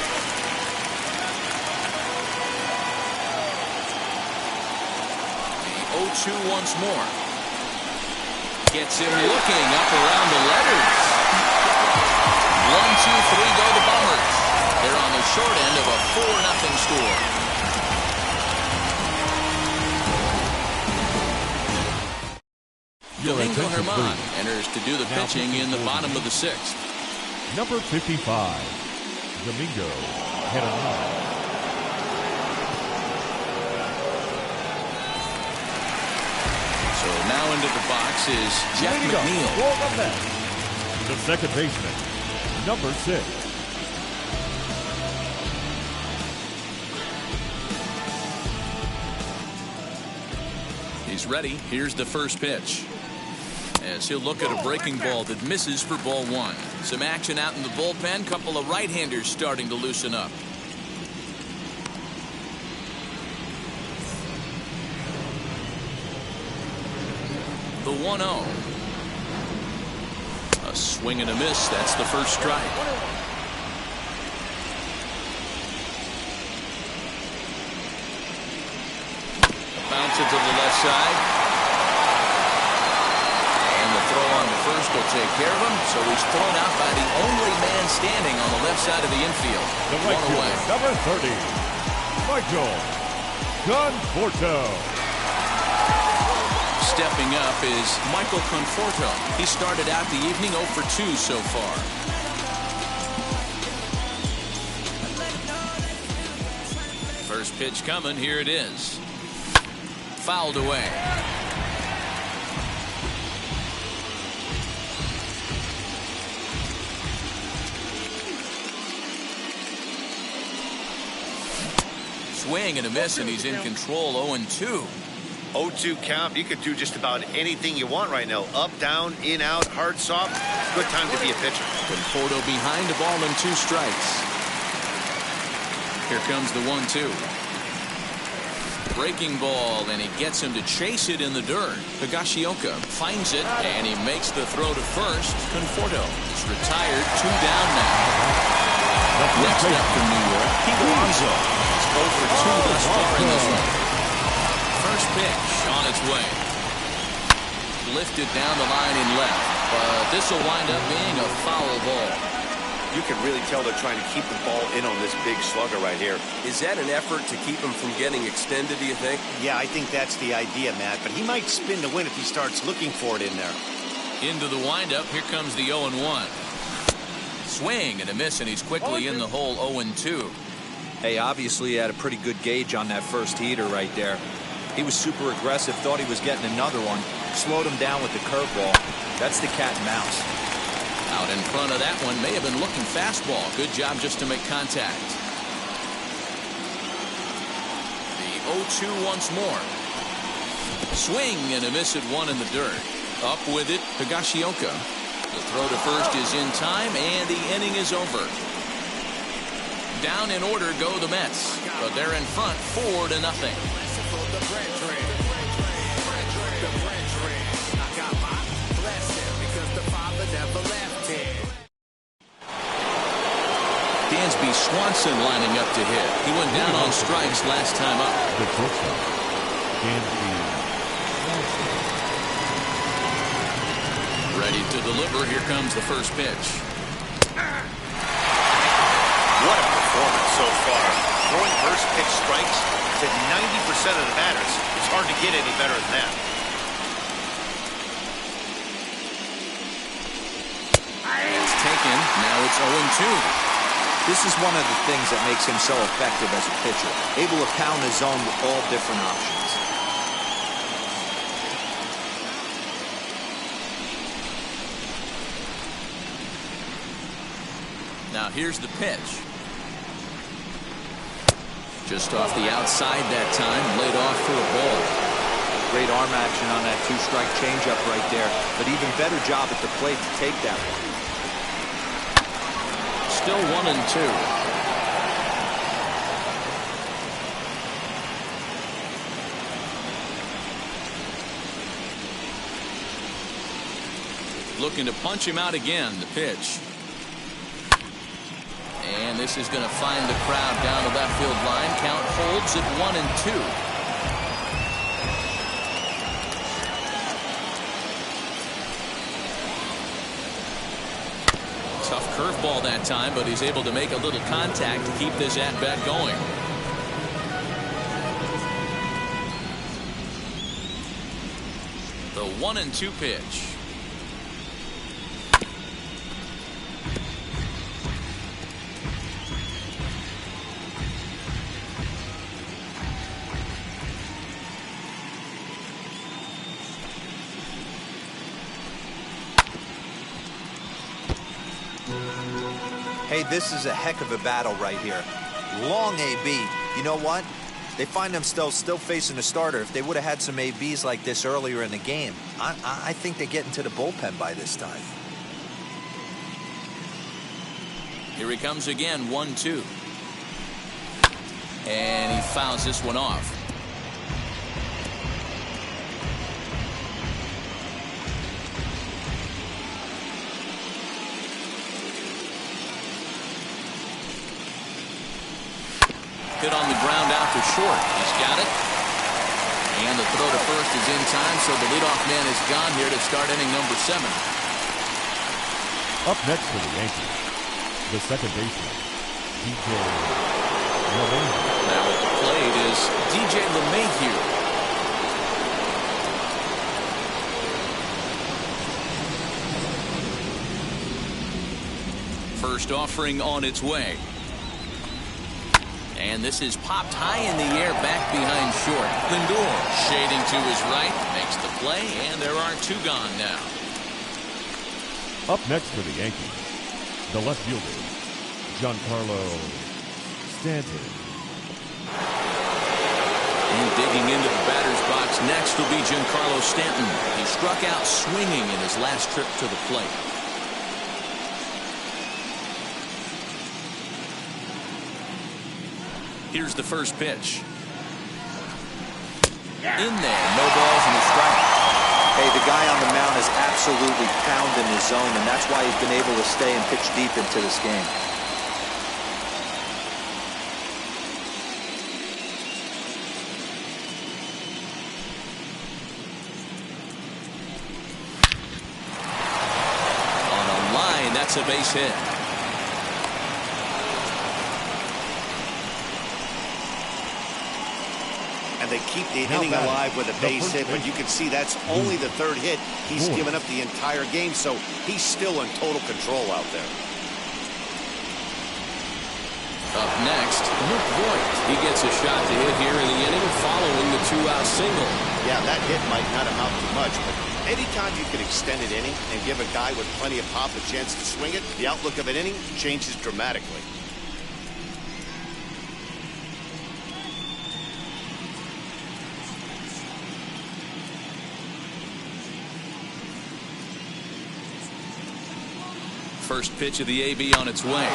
The 0-2 once more. Gets him looking up around the letters. 1, 2, 3 go the Bombers. They're on the short end of a 4-0 score. Domingo Germán enters to do the pitching in the bottom of the 6th. Number 55, Domingo Germán. So now into the box is Jeff McNeil. The second baseman, number 6. He's ready. Here's the first pitch. As he'll look at a breaking ball that misses for ball 1. Some action out in the bullpen. Couple of right-handers starting to loosen up. The 1-0. A swing and a miss. That's the first strike. Bounce it to the left side. And the throw on the first will take care of him. So he's thrown out by the only man standing on the left side of the infield. The right One away. Number 30, Michael Conforto. Stepping up is Michael Conforto. He started out the evening 0 for 2 so far. First pitch coming. Here it is. Fouled away. Swing and a miss, and he's in control. 0-2. 0-2 count. You could do just about anything you want right now. Up, down, in, out, hard, soft. Good time to be a pitcher. Conforto behind a ball and 2 strikes. Here comes the 1-2. Breaking ball, and he gets him to chase it in the dirt. Higashioka finds it, and he makes the throw to first. Conforto is retired. 2 down now. Next up from New York, Alonso. He's 0 for 2 thus far in this one. First pitch on its way. Lifted down the line in left, but this will wind up being a foul ball. You can really tell they're trying to keep the ball in on this big slugger right here. Is that an effort to keep him from getting extended, do you think? Yeah, I think that's the idea, Matt. But he might spin to win if he starts looking for it in there. Into the windup. Here comes the 0-1. Swing and a miss, and he's quickly in the hole. 0-2. Hey, obviously he had a pretty good gauge on that first heater right there. He was super aggressive, thought he was getting another one, slowed him down with the curveball. That's the cat and mouse. Out in front of that one, may have been looking fastball. Good job just to make contact. The 0-2 once more. Swing and a miss at 1 in the dirt. Up with it, Higashioka. The throw to first is in time, and the inning is over. Down in order go the Mets, but they're in front 4-0. Dansby Swanson lining up to hit. He went down on strikes last time up. The shortstop, Dansby Swanson. Ready to deliver. Here comes the first pitch. What a performance so far. Throwing first pitch strikes to 90% of the batters. It's hard to get any better than that. It's taken. Now it's 0-2. This is one of the things that makes him so effective as a pitcher, able to pound the zone with all different options. Now here's the pitch. Just off the outside that time, laid off for a ball. Great arm action on that two-strike changeup right there, but even better job at the plate to take that one. Still 1-2. Looking to punch him out again. The pitch. And this is going to find the crowd down the left field line. Count holds at 1-2. Tough curveball that time, but he's able to make a little contact to keep this at-bat going. The 1-2 pitch. Hey, this is a heck of a battle right here. Long AB. You know what? They find themselves still facing a starter. If they would have had some ABs like this earlier in the game, I think they get into the bullpen by this time. Here he comes again, 1-2. And he fouls this one off. Hit on the ground out to short. He's got it. And the throw to first is in time, so the leadoff man is gone here to start inning number 7. Up next for the Yankees, the second baseman, DJ LeMahieu. Now at the plate is DJ LeMahieu. First offering on its way. And this is popped high in the air back behind short. Lindor shading to his right, makes the play, and there are 2 gone now. Up next for the Yankees, the left fielder, Giancarlo Stanton. And digging into the batter's box next will be Giancarlo Stanton. He struck out swinging in his last trip to the plate. Here's the first pitch. In there, no balls and a strike. Hey, the guy on the mound is absolutely pounding his zone, and that's why he's been able to stay and pitch deep into this game. On a line, that's a base hit. And they keep the inning alive with a base hit, but you can see that's only the 3rd hit he's given up the entire game, so he's still in total control out there. Up next, Luke Voigt. He gets a shot to hit here in the inning following the 2-out single. Yeah, that hit might not amount to much, but anytime you can extend an inning and give a guy with plenty of pop a chance to swing it, the outlook of an inning changes dramatically. First pitch of the AB on its way.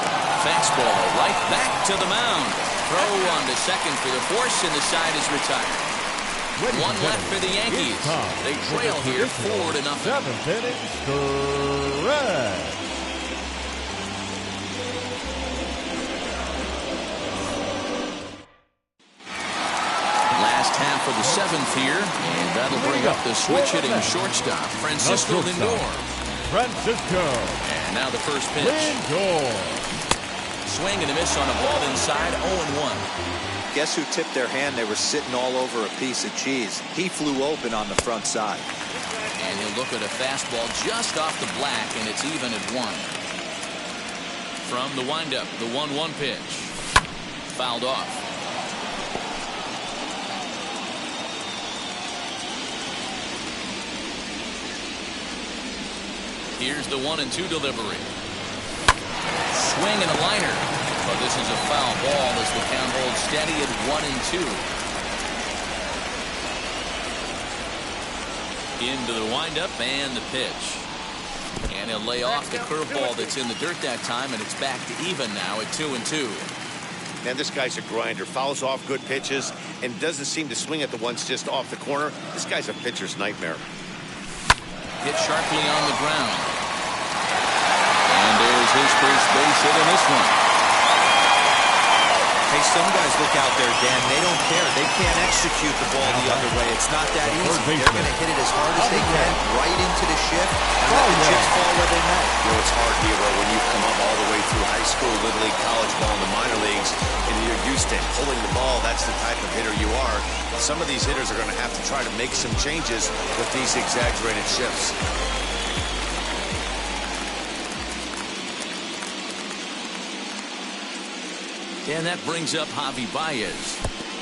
Fastball right back to the mound. Throw on to second for the force, and the side is retired. One left for the Yankees. They trail here 4-0. 7th inning stretch. Last half of the 7th here, and that'll bring up the switch-hitting shortstop, Francisco Lindor. Francisco. And now the first pitch. Lindor. Swing and a miss on a ball inside, 0-1. Guess who tipped their hand? They were sitting all over a piece of cheese. He flew open on the front side. And he'll look at a fastball just off the black, and it's even at 1. From the windup, the 1-1 pitch. Fouled off. Here's the 1-2 delivery. swing and a liner. But this is a foul ball as the count holds steady at 1-2. Into the windup and the pitch. And he'll lay off the curveball that's in the dirt that time, and it's back to even now at 2-2. Man, this guy's a grinder. Fouls off good pitches and doesn't seem to swing at the ones just off the corner. This guy's a pitcher's nightmare. Hit sharply on the ground. And there's his first base hit in this one. Hey, some guys look out there, Dan. They don't care. They can't execute the ball the other way. It's not that easy. They're going to hit it as hard as they can, right into the shift, and let the chips fall where they may. You know, it's hard, Hero, when you've come up all the way through high school, little league, college ball, and the minor leagues, and you're used to pulling the ball. That's the type of hitter you are. Some of these hitters are going to have to try to make some changes with these exaggerated shifts. And that brings up Javi Baez.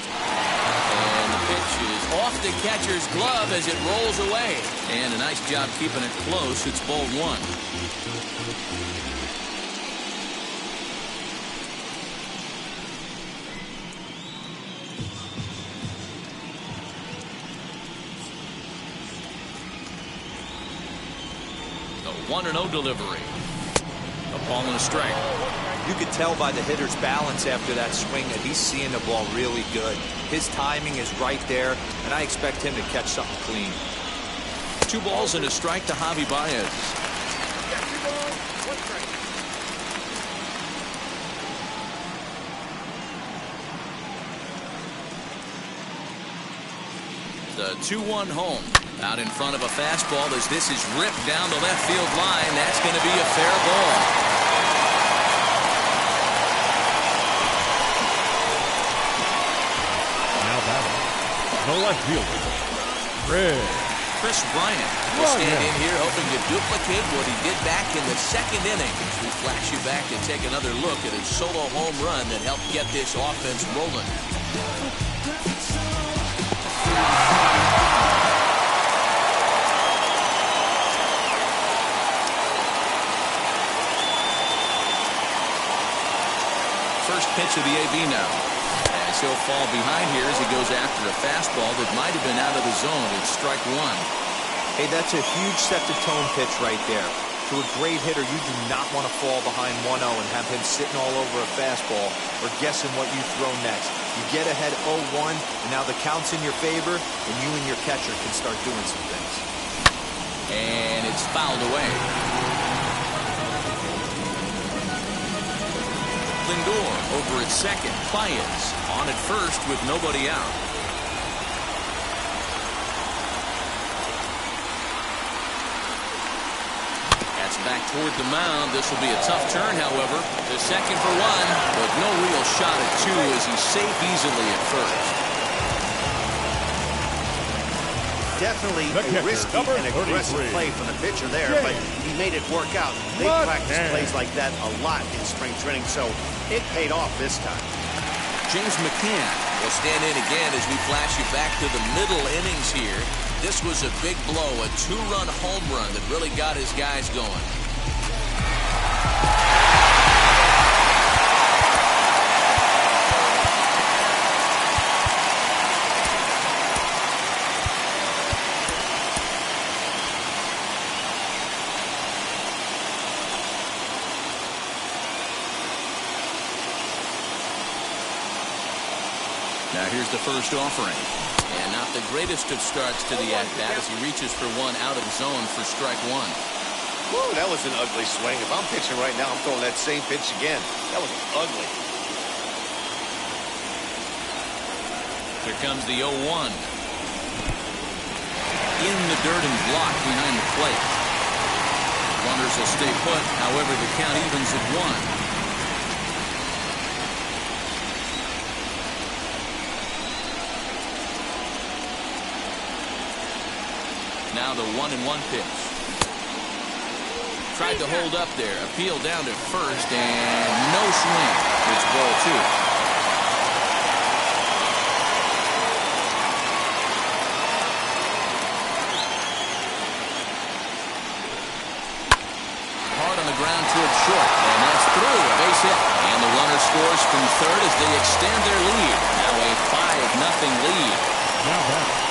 And the pitch is off the catcher's glove as it rolls away. And a nice job keeping it close. It's ball one. The 1-0 delivery. A ball and a strike. You could tell by the hitter's balance after that swing that he's seeing the ball really good. His timing is right there, and I expect him to catch something clean. 2 balls and a strike to Javi Baez. The 2-1 home. Out in front of a fastball as this is ripped down the left field line. That's going to be a fair ball. The left fielder, Chris Bryant will stand in here hoping to duplicate what he did back in the second inning. We flash you back and take another look at his solo home run that helped get this offense rolling. First pitch of the AB now. As he'll fall behind here as he goes after a fastball that might have been out of the zone. It's strike one. Hey, that's a huge set-the-tone pitch right there. To a great hitter, you do not want to fall behind 1-0 and have him sitting all over a fastball or guessing what you throw next. You get ahead 0-1, and now the count's in your favor, and you and your catcher can start doing some things. And it's fouled away. Lindor over at second. Baez on at first with nobody out. That's back toward the mound. This will be a tough turn, however. The second for one, but no real shot at 2 as he's safe easily at first. Definitely a risky and aggressive play from the pitcher there, but he made it work out. They practice plays like that a lot in spring training, so it paid off this time. James McCann will stand in again as we flash you back to the middle innings here. This was a big blow, a 2-run home run that really got his guys going. Now here's the first offering. And not the greatest of starts to the at-bat as he reaches for one out of the zone for strike one. Whoa, that was an ugly swing. If I'm pitching right now, I'm throwing that same pitch again. That was ugly. Here comes the 0-1. In the dirt and blocked behind the plate. Runners will stay put. However, the count evens at 1. Now the 1-1 pitch. Tried to hold up there. Appeal down to first and no swing. It's ball 2. Hard on the ground towards short. And that's through. A base hit. And the runner scores from third as they extend their lead. Now a 5-0 lead. Now back.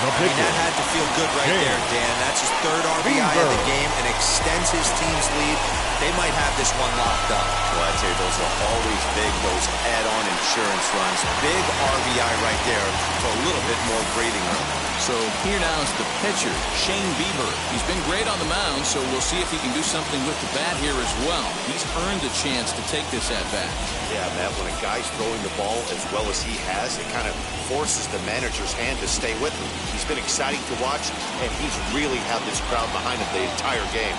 That had to feel good right there, Dan. That's his third RBI of the game and extends his team's lead. They might have this one locked up. Well, I tell you, those are always big, those add-on insurance runs. Big RBI right there for a little bit more breathing room. So here now is the pitcher, Shane Bieber. He's been great on the mound, so we'll see if he can do something with the bat here as well. He's earned a chance to take this at-bat. Yeah, Matt, when a guy's throwing the ball as well as he has, it kind of forces the manager's hand to stay with him. He's been exciting to watch, and he's really had this crowd behind him the entire game.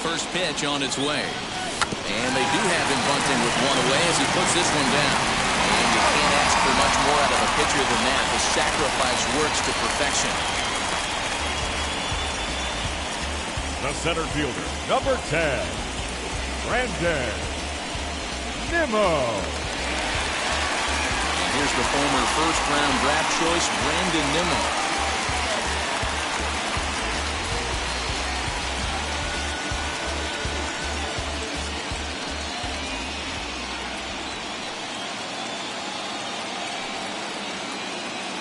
First pitch on its way. And they do have him bunting with one away as he puts this one down. And you can't ask for much more out of a pitcher than that. The sacrifice works to perfection. The center fielder, number 10, Brandon Nimmo. And here's the former first-round draft choice, Brandon Nimmo.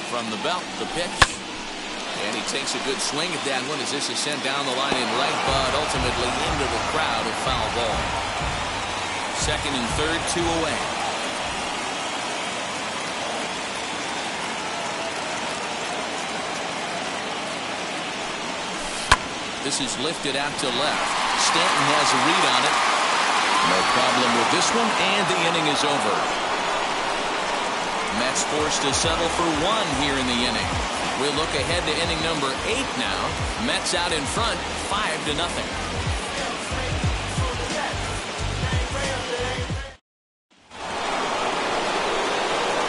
From the belt, the pitch. And he takes a good swing at that one as this is sent down the line in right, but ultimately into the crowd, a foul ball. Second and third, 2 away. This is lifted out to left. Stanton has a read on it. No problem with this one, and the inning is over. Mets forced to settle for one here in the inning. We'll look ahead to inning number 8 now. Mets out in front, 5-0.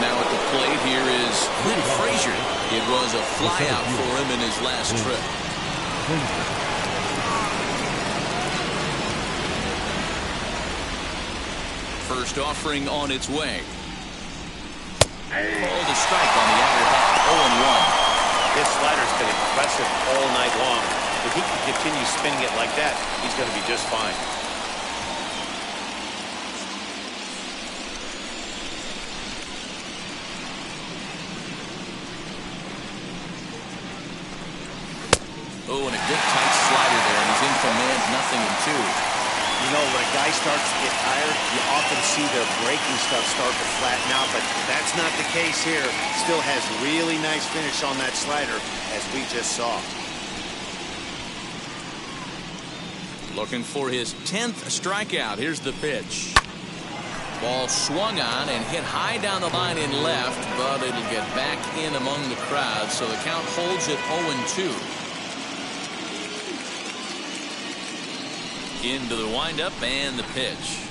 Now at the plate here is Clint Frazier. It was a flyout for him in his last trip. First offering on its way. Called a strike on the outer half, 0-1. This slider's been impressive all night long. If he can continue spinning it like that, he's going to be just fine. Oh, and a good tight slider there, and he's in command, 0-2. You know, when a guy starts to get tired, you often see their breaking stuff start to flatten out, but that's not the case here. Still has really nice finish on that slider, as we just saw. Looking for his 10th strikeout. Here's the pitch. Ball swung on and hit high down the line in left, but it'll get back in among the crowd, so the count holds at 0-2. Into the windup and the pitch.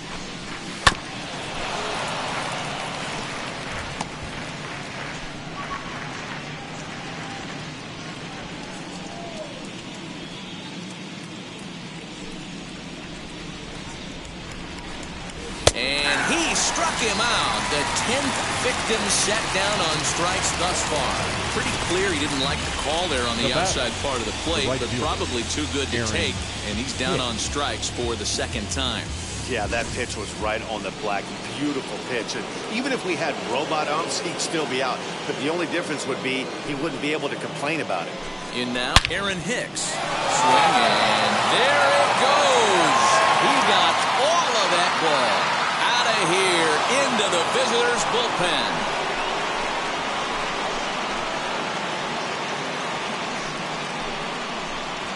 And he struck him out. The 10th victim set down on strikes thus far. Pretty clear he didn't like the call there on the outside part of the plate, but probably too good to take. And he's down on strikes for the second time. Yeah, that pitch was right on the black. Beautiful pitch. And even if we had robot umps, he'd still be out. But the only difference would be he wouldn't be able to complain about it. In now, Aaron Hicks. Swing, and there it goes. He got all of that ball out of here into the visitors' bullpen.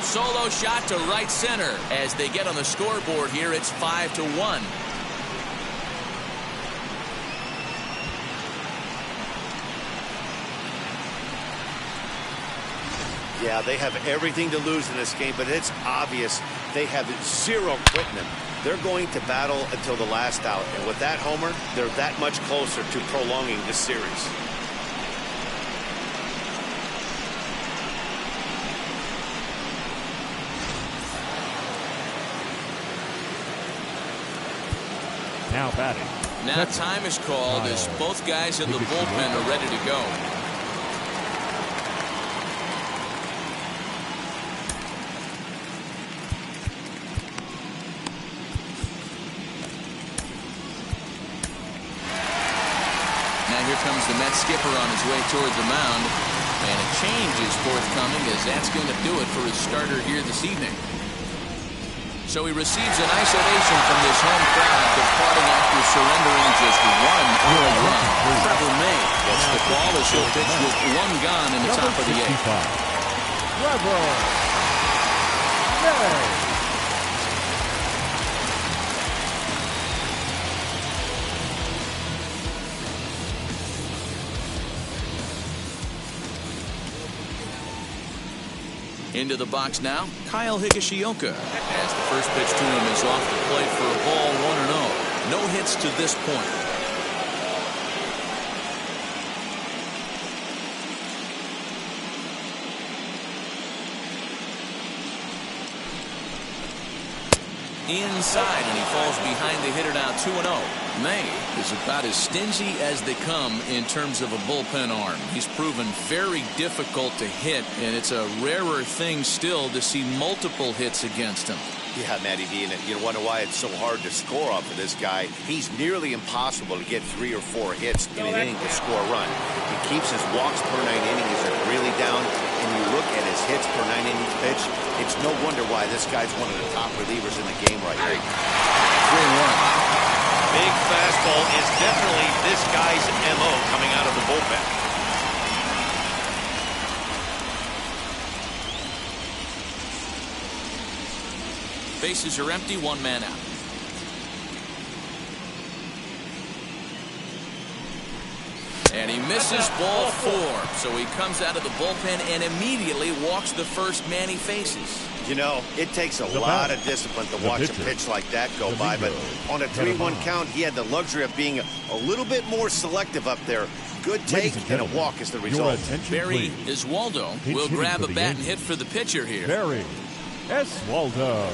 Solo shot to right center. As they get on the scoreboard here, it's 5-1. Yeah, they have everything to lose in this game, but it's obvious they have zero quitting them. They're going to battle until the last out, and with that homer, they're that much closer to prolonging this series. Now batting. Now time is called as both guys in the bullpen are ready to go. here comes the Mets skipper on his way toward the mound. And a change is forthcoming, as that's going to do it for his starter here this evening. So he receives a nice ovation from this home crowd, departing after surrendering just one early run. Trevor May gets the call as he'll pitch with one gone in the top of the eighth. Trevor May. Into the box now, Kyle Higashioka. As the first pitch to him is off the plate for a ball, 1-0. No hits to this point. Inside, and he falls behind the hitter now, 2-0. May is about as stingy as they come in terms of a bullpen arm. He's proven very difficult to hit, and it's a rarer thing still to see multiple hits against him. Yeah, Matty D, and you wonder why it's so hard to score off of this guy. He's nearly impossible to get 3 or 4 hits in an inning to score a run. He keeps his walks per 9 innings really down, and you look at his hits per 9 innings pitch, it's no wonder why this guy's one of the top relievers in the game right here. 3-1. Big fastball is definitely this guy's MO coming out of the bullpen. Bases are empty, one man out. And he misses ball 4. So he comes out of the bullpen and immediately walks the first man he faces. You know, it takes a lot of discipline to watch a pitch like that go by, but on a 3-1 count, he had the luxury of being a little bit more selective up there. Good take and a walk is the result. Barry Iswaldo will grab a bat and hit for the pitcher here. Barry Iswaldo.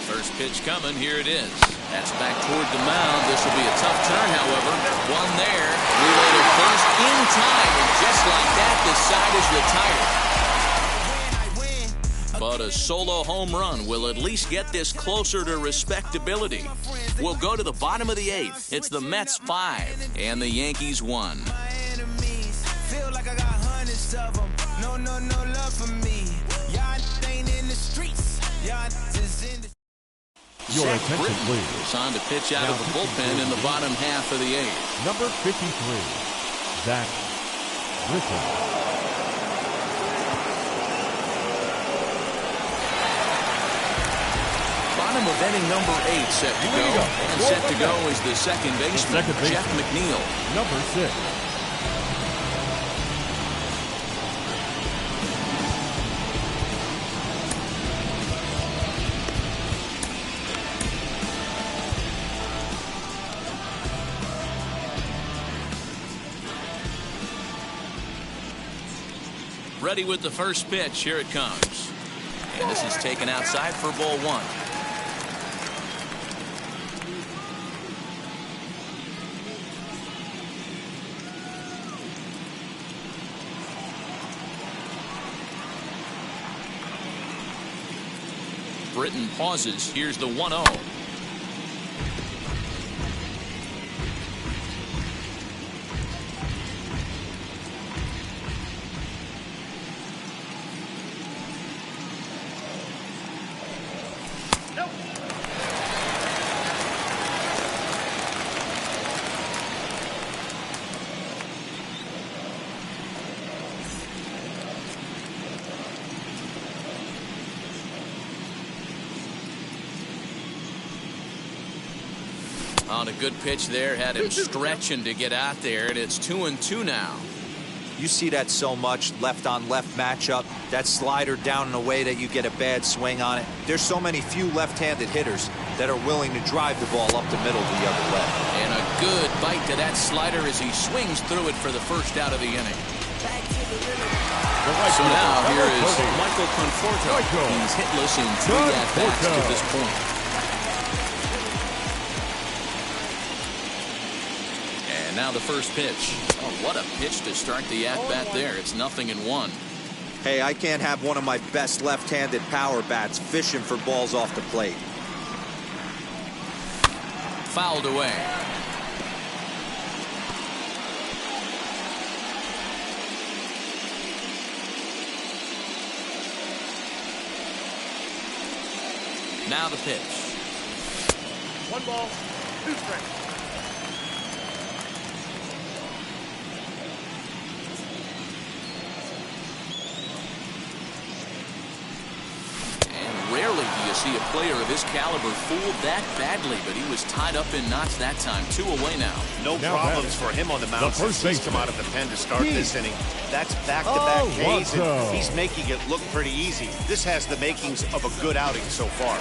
First pitch coming, here it is. That's back toward the mound. This will be a tough turn, however. One there. Relay to first in time, and just like that, the side is retired. But a solo home run will at least get this closer to respectability. We'll go to the bottom of the 8th. It's the Mets 5 and the Yankees 1. Feel like I got hundreds of them. No love for me. Y'all ain't in the streets. Y'all is in the Your attention, please. Is on to pitch out of the bullpen in the bottom half of the 8th. Number 53, Zach Griffin. Bottom of inning number 8 set to go. And set to go is the second baseman, Jeff McNeil. Number 6. Ready with the first pitch. Here it comes. And this is taken outside for ball 1. Britton pauses. Here's the 1-0. On a good pitch there, had him stretching to get out there, and it's 2-2 now. You see that so much, left on left matchup, that slider down in a way that you get a bad swing on it. There's so many few left-handed hitters that are willing to drive the ball up the middle the other way. And a good bite to that slider as he swings through it for the first out of the inning. So now here is Michael Conforto. He's hitless in 3 at-bats to this point. Now the first pitch. Oh, what a pitch to start the at-bat there. It's 0-1. Hey, I can't have one of my best left-handed power bats fishing for balls off the plate. Fouled away. Now the pitch. 1 ball, 2 strikes. Rarely do you see a player of his caliber fooled that badly, but he was tied up in knots that time. 2 away now. No problems for him on the mound since he's come out of the pen to start this inning. That's back-to-back Ks, and he's making it look pretty easy. This has the makings of a good outing so far.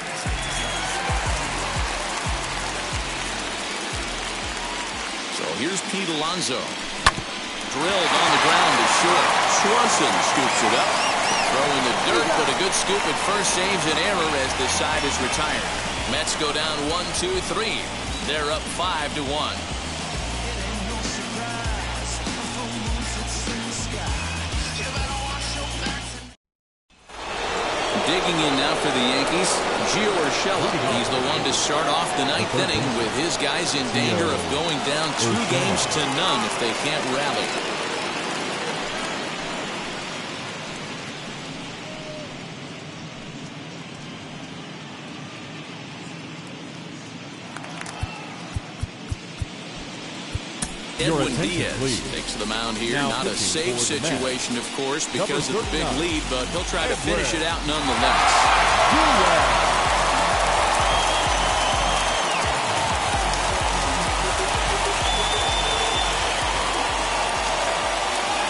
So here's Pete Alonso. Drilled on the ground to short. Swanson scoops it up. Throwing the dirt, but a good scoop at first saves an error as the side is retired. Mets go down 1-2-3. They're up 5-1. Digging in now for the Yankees, Gio Urshela. He's the one to start off the 9th inning with his guys in danger of going down 2 games to none if they can't rally. Edwin Diaz takes the mound here. Not a safe situation, of course, because of the big lead, but he'll try to finish it out nonetheless.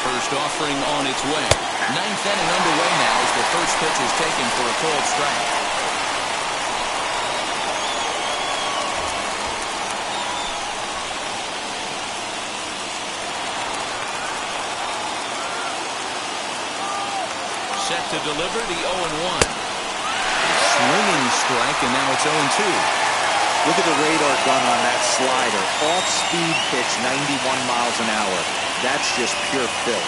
First offering on its way. 9th inning underway now as the first pitch is taken for a cold strike. Set to deliver the 0-1. Swinging strike, and now it's 0-2. Look at the radar gun on that slider. Off-speed pitch, 91 miles an hour. That's just pure filth.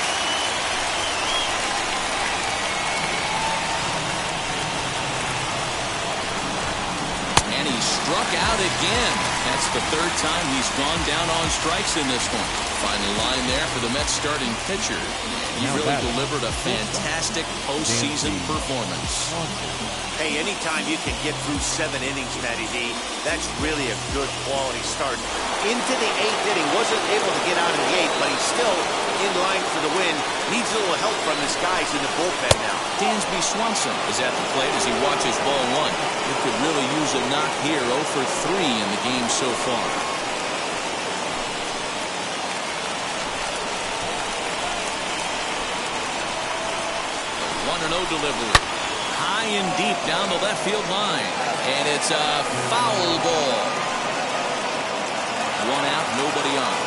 And he struck out again. That's the 3rd time he's gone down on strikes in this one. Final line there for the Mets starting pitcher. He really delivered a fantastic postseason performance. Hey, anytime you can get through 7 innings, Matty D, that's really a good quality start. Into the 8th inning, wasn't able to get out in the 8th, but he's still in line for the win. Needs a little help from his guys in the bullpen now. Dansby Swanson is at the plate as he watches ball 1. He could really use a knock here. 0 for 3 in the game so far. 1-0 delivery. High and deep down the left field line. And it's a foul ball. 1 out, nobody on.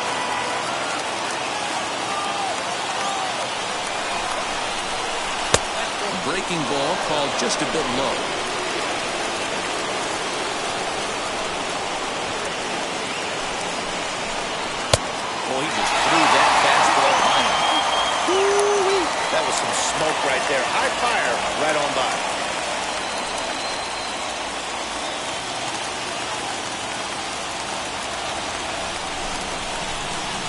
Breaking ball called just a bit low. Oh, he just threw that fastball by him. That was some smoke right there. High fire right on by.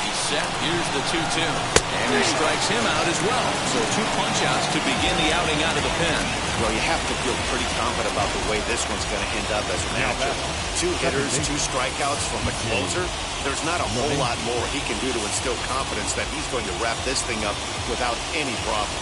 He's set. Here's the 2-2. And he strikes him out as well. So 2 punch-outs to begin the outing out of the pen. Well, you have to feel pretty confident about the way this one's going to end up as a matchup. 2 hitters, 2 strikeouts from the closer. There's not a whole lot more he can do to instill confidence that he's going to wrap this thing up without any problem.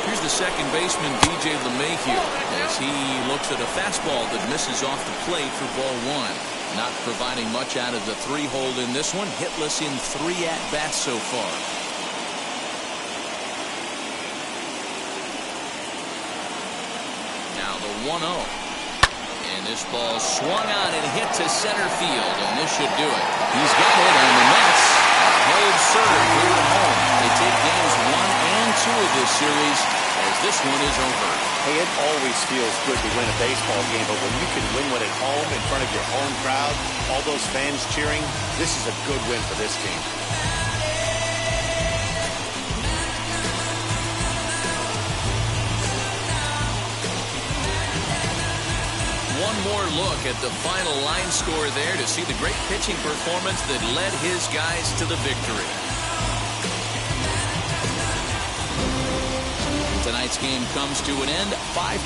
Here's the second baseman, DJ LeMahieu, as he looks at a fastball that misses off the plate for ball 1. Not providing much out of the 3-hole in this one. Hitless in 3 at-bats so far. Now the 1-0. And this ball swung on and hit to center field, and this should do it. He's got it, and the Mets hold serve here at home. They take games 1 and 2 of this series as this this one is over. Hey, it always feels good to win a baseball game, but when you can win one at home in front of your home crowd, all those fans cheering, this is a good win for this team. One more look at the final line score there to see the great pitching performance that led his guys to the victory. Tonight's game comes to an end, 5-1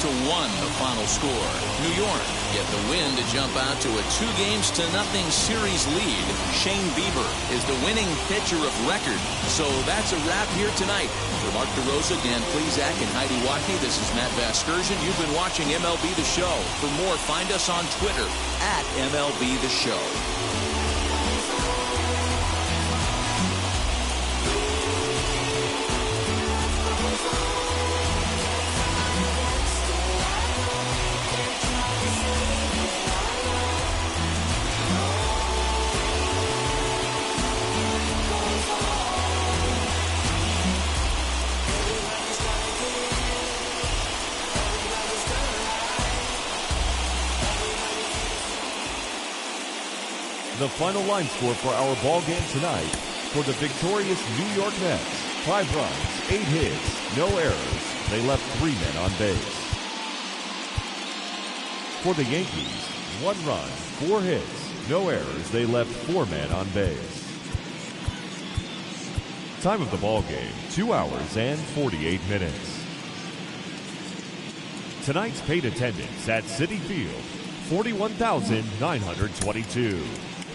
the final score. New York get the win to jump out to a 2-0 series lead. Shane Bieber is the winning pitcher of record. So that's a wrap here tonight. For Mark DeRosa, Dan Plezak, and Heidi Watkey, this is Matt Vasgersian. You've been watching MLB The Show. For more, find us on Twitter at MLB The Show. The final line score for our ball game tonight: for the victorious New York Mets, 5 runs, 8 hits, no errors. They left 3 men on base. For the Yankees, 1 run, 4 hits, no errors. They left 4 men on base. Time of the ball game, 2 hours and 48 minutes. Tonight's paid attendance at Citi Field, 41,922.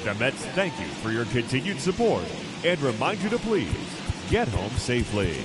The Mets thank you for your continued support and remind you to please get home safely.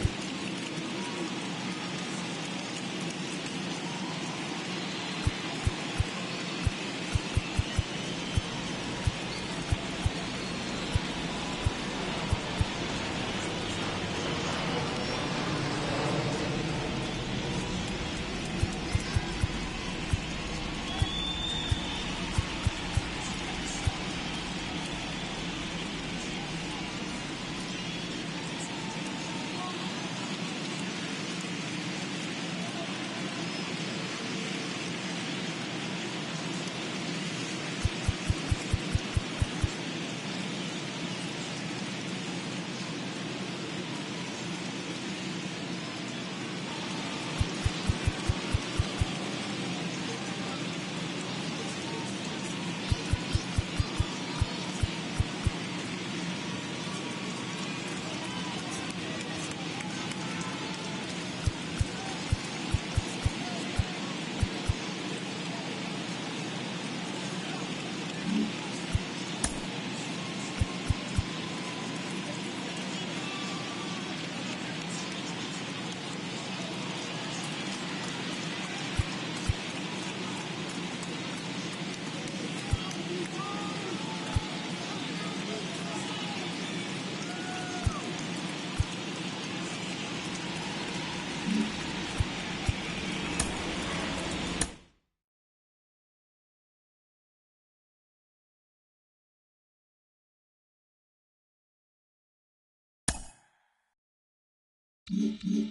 Mm-hmm.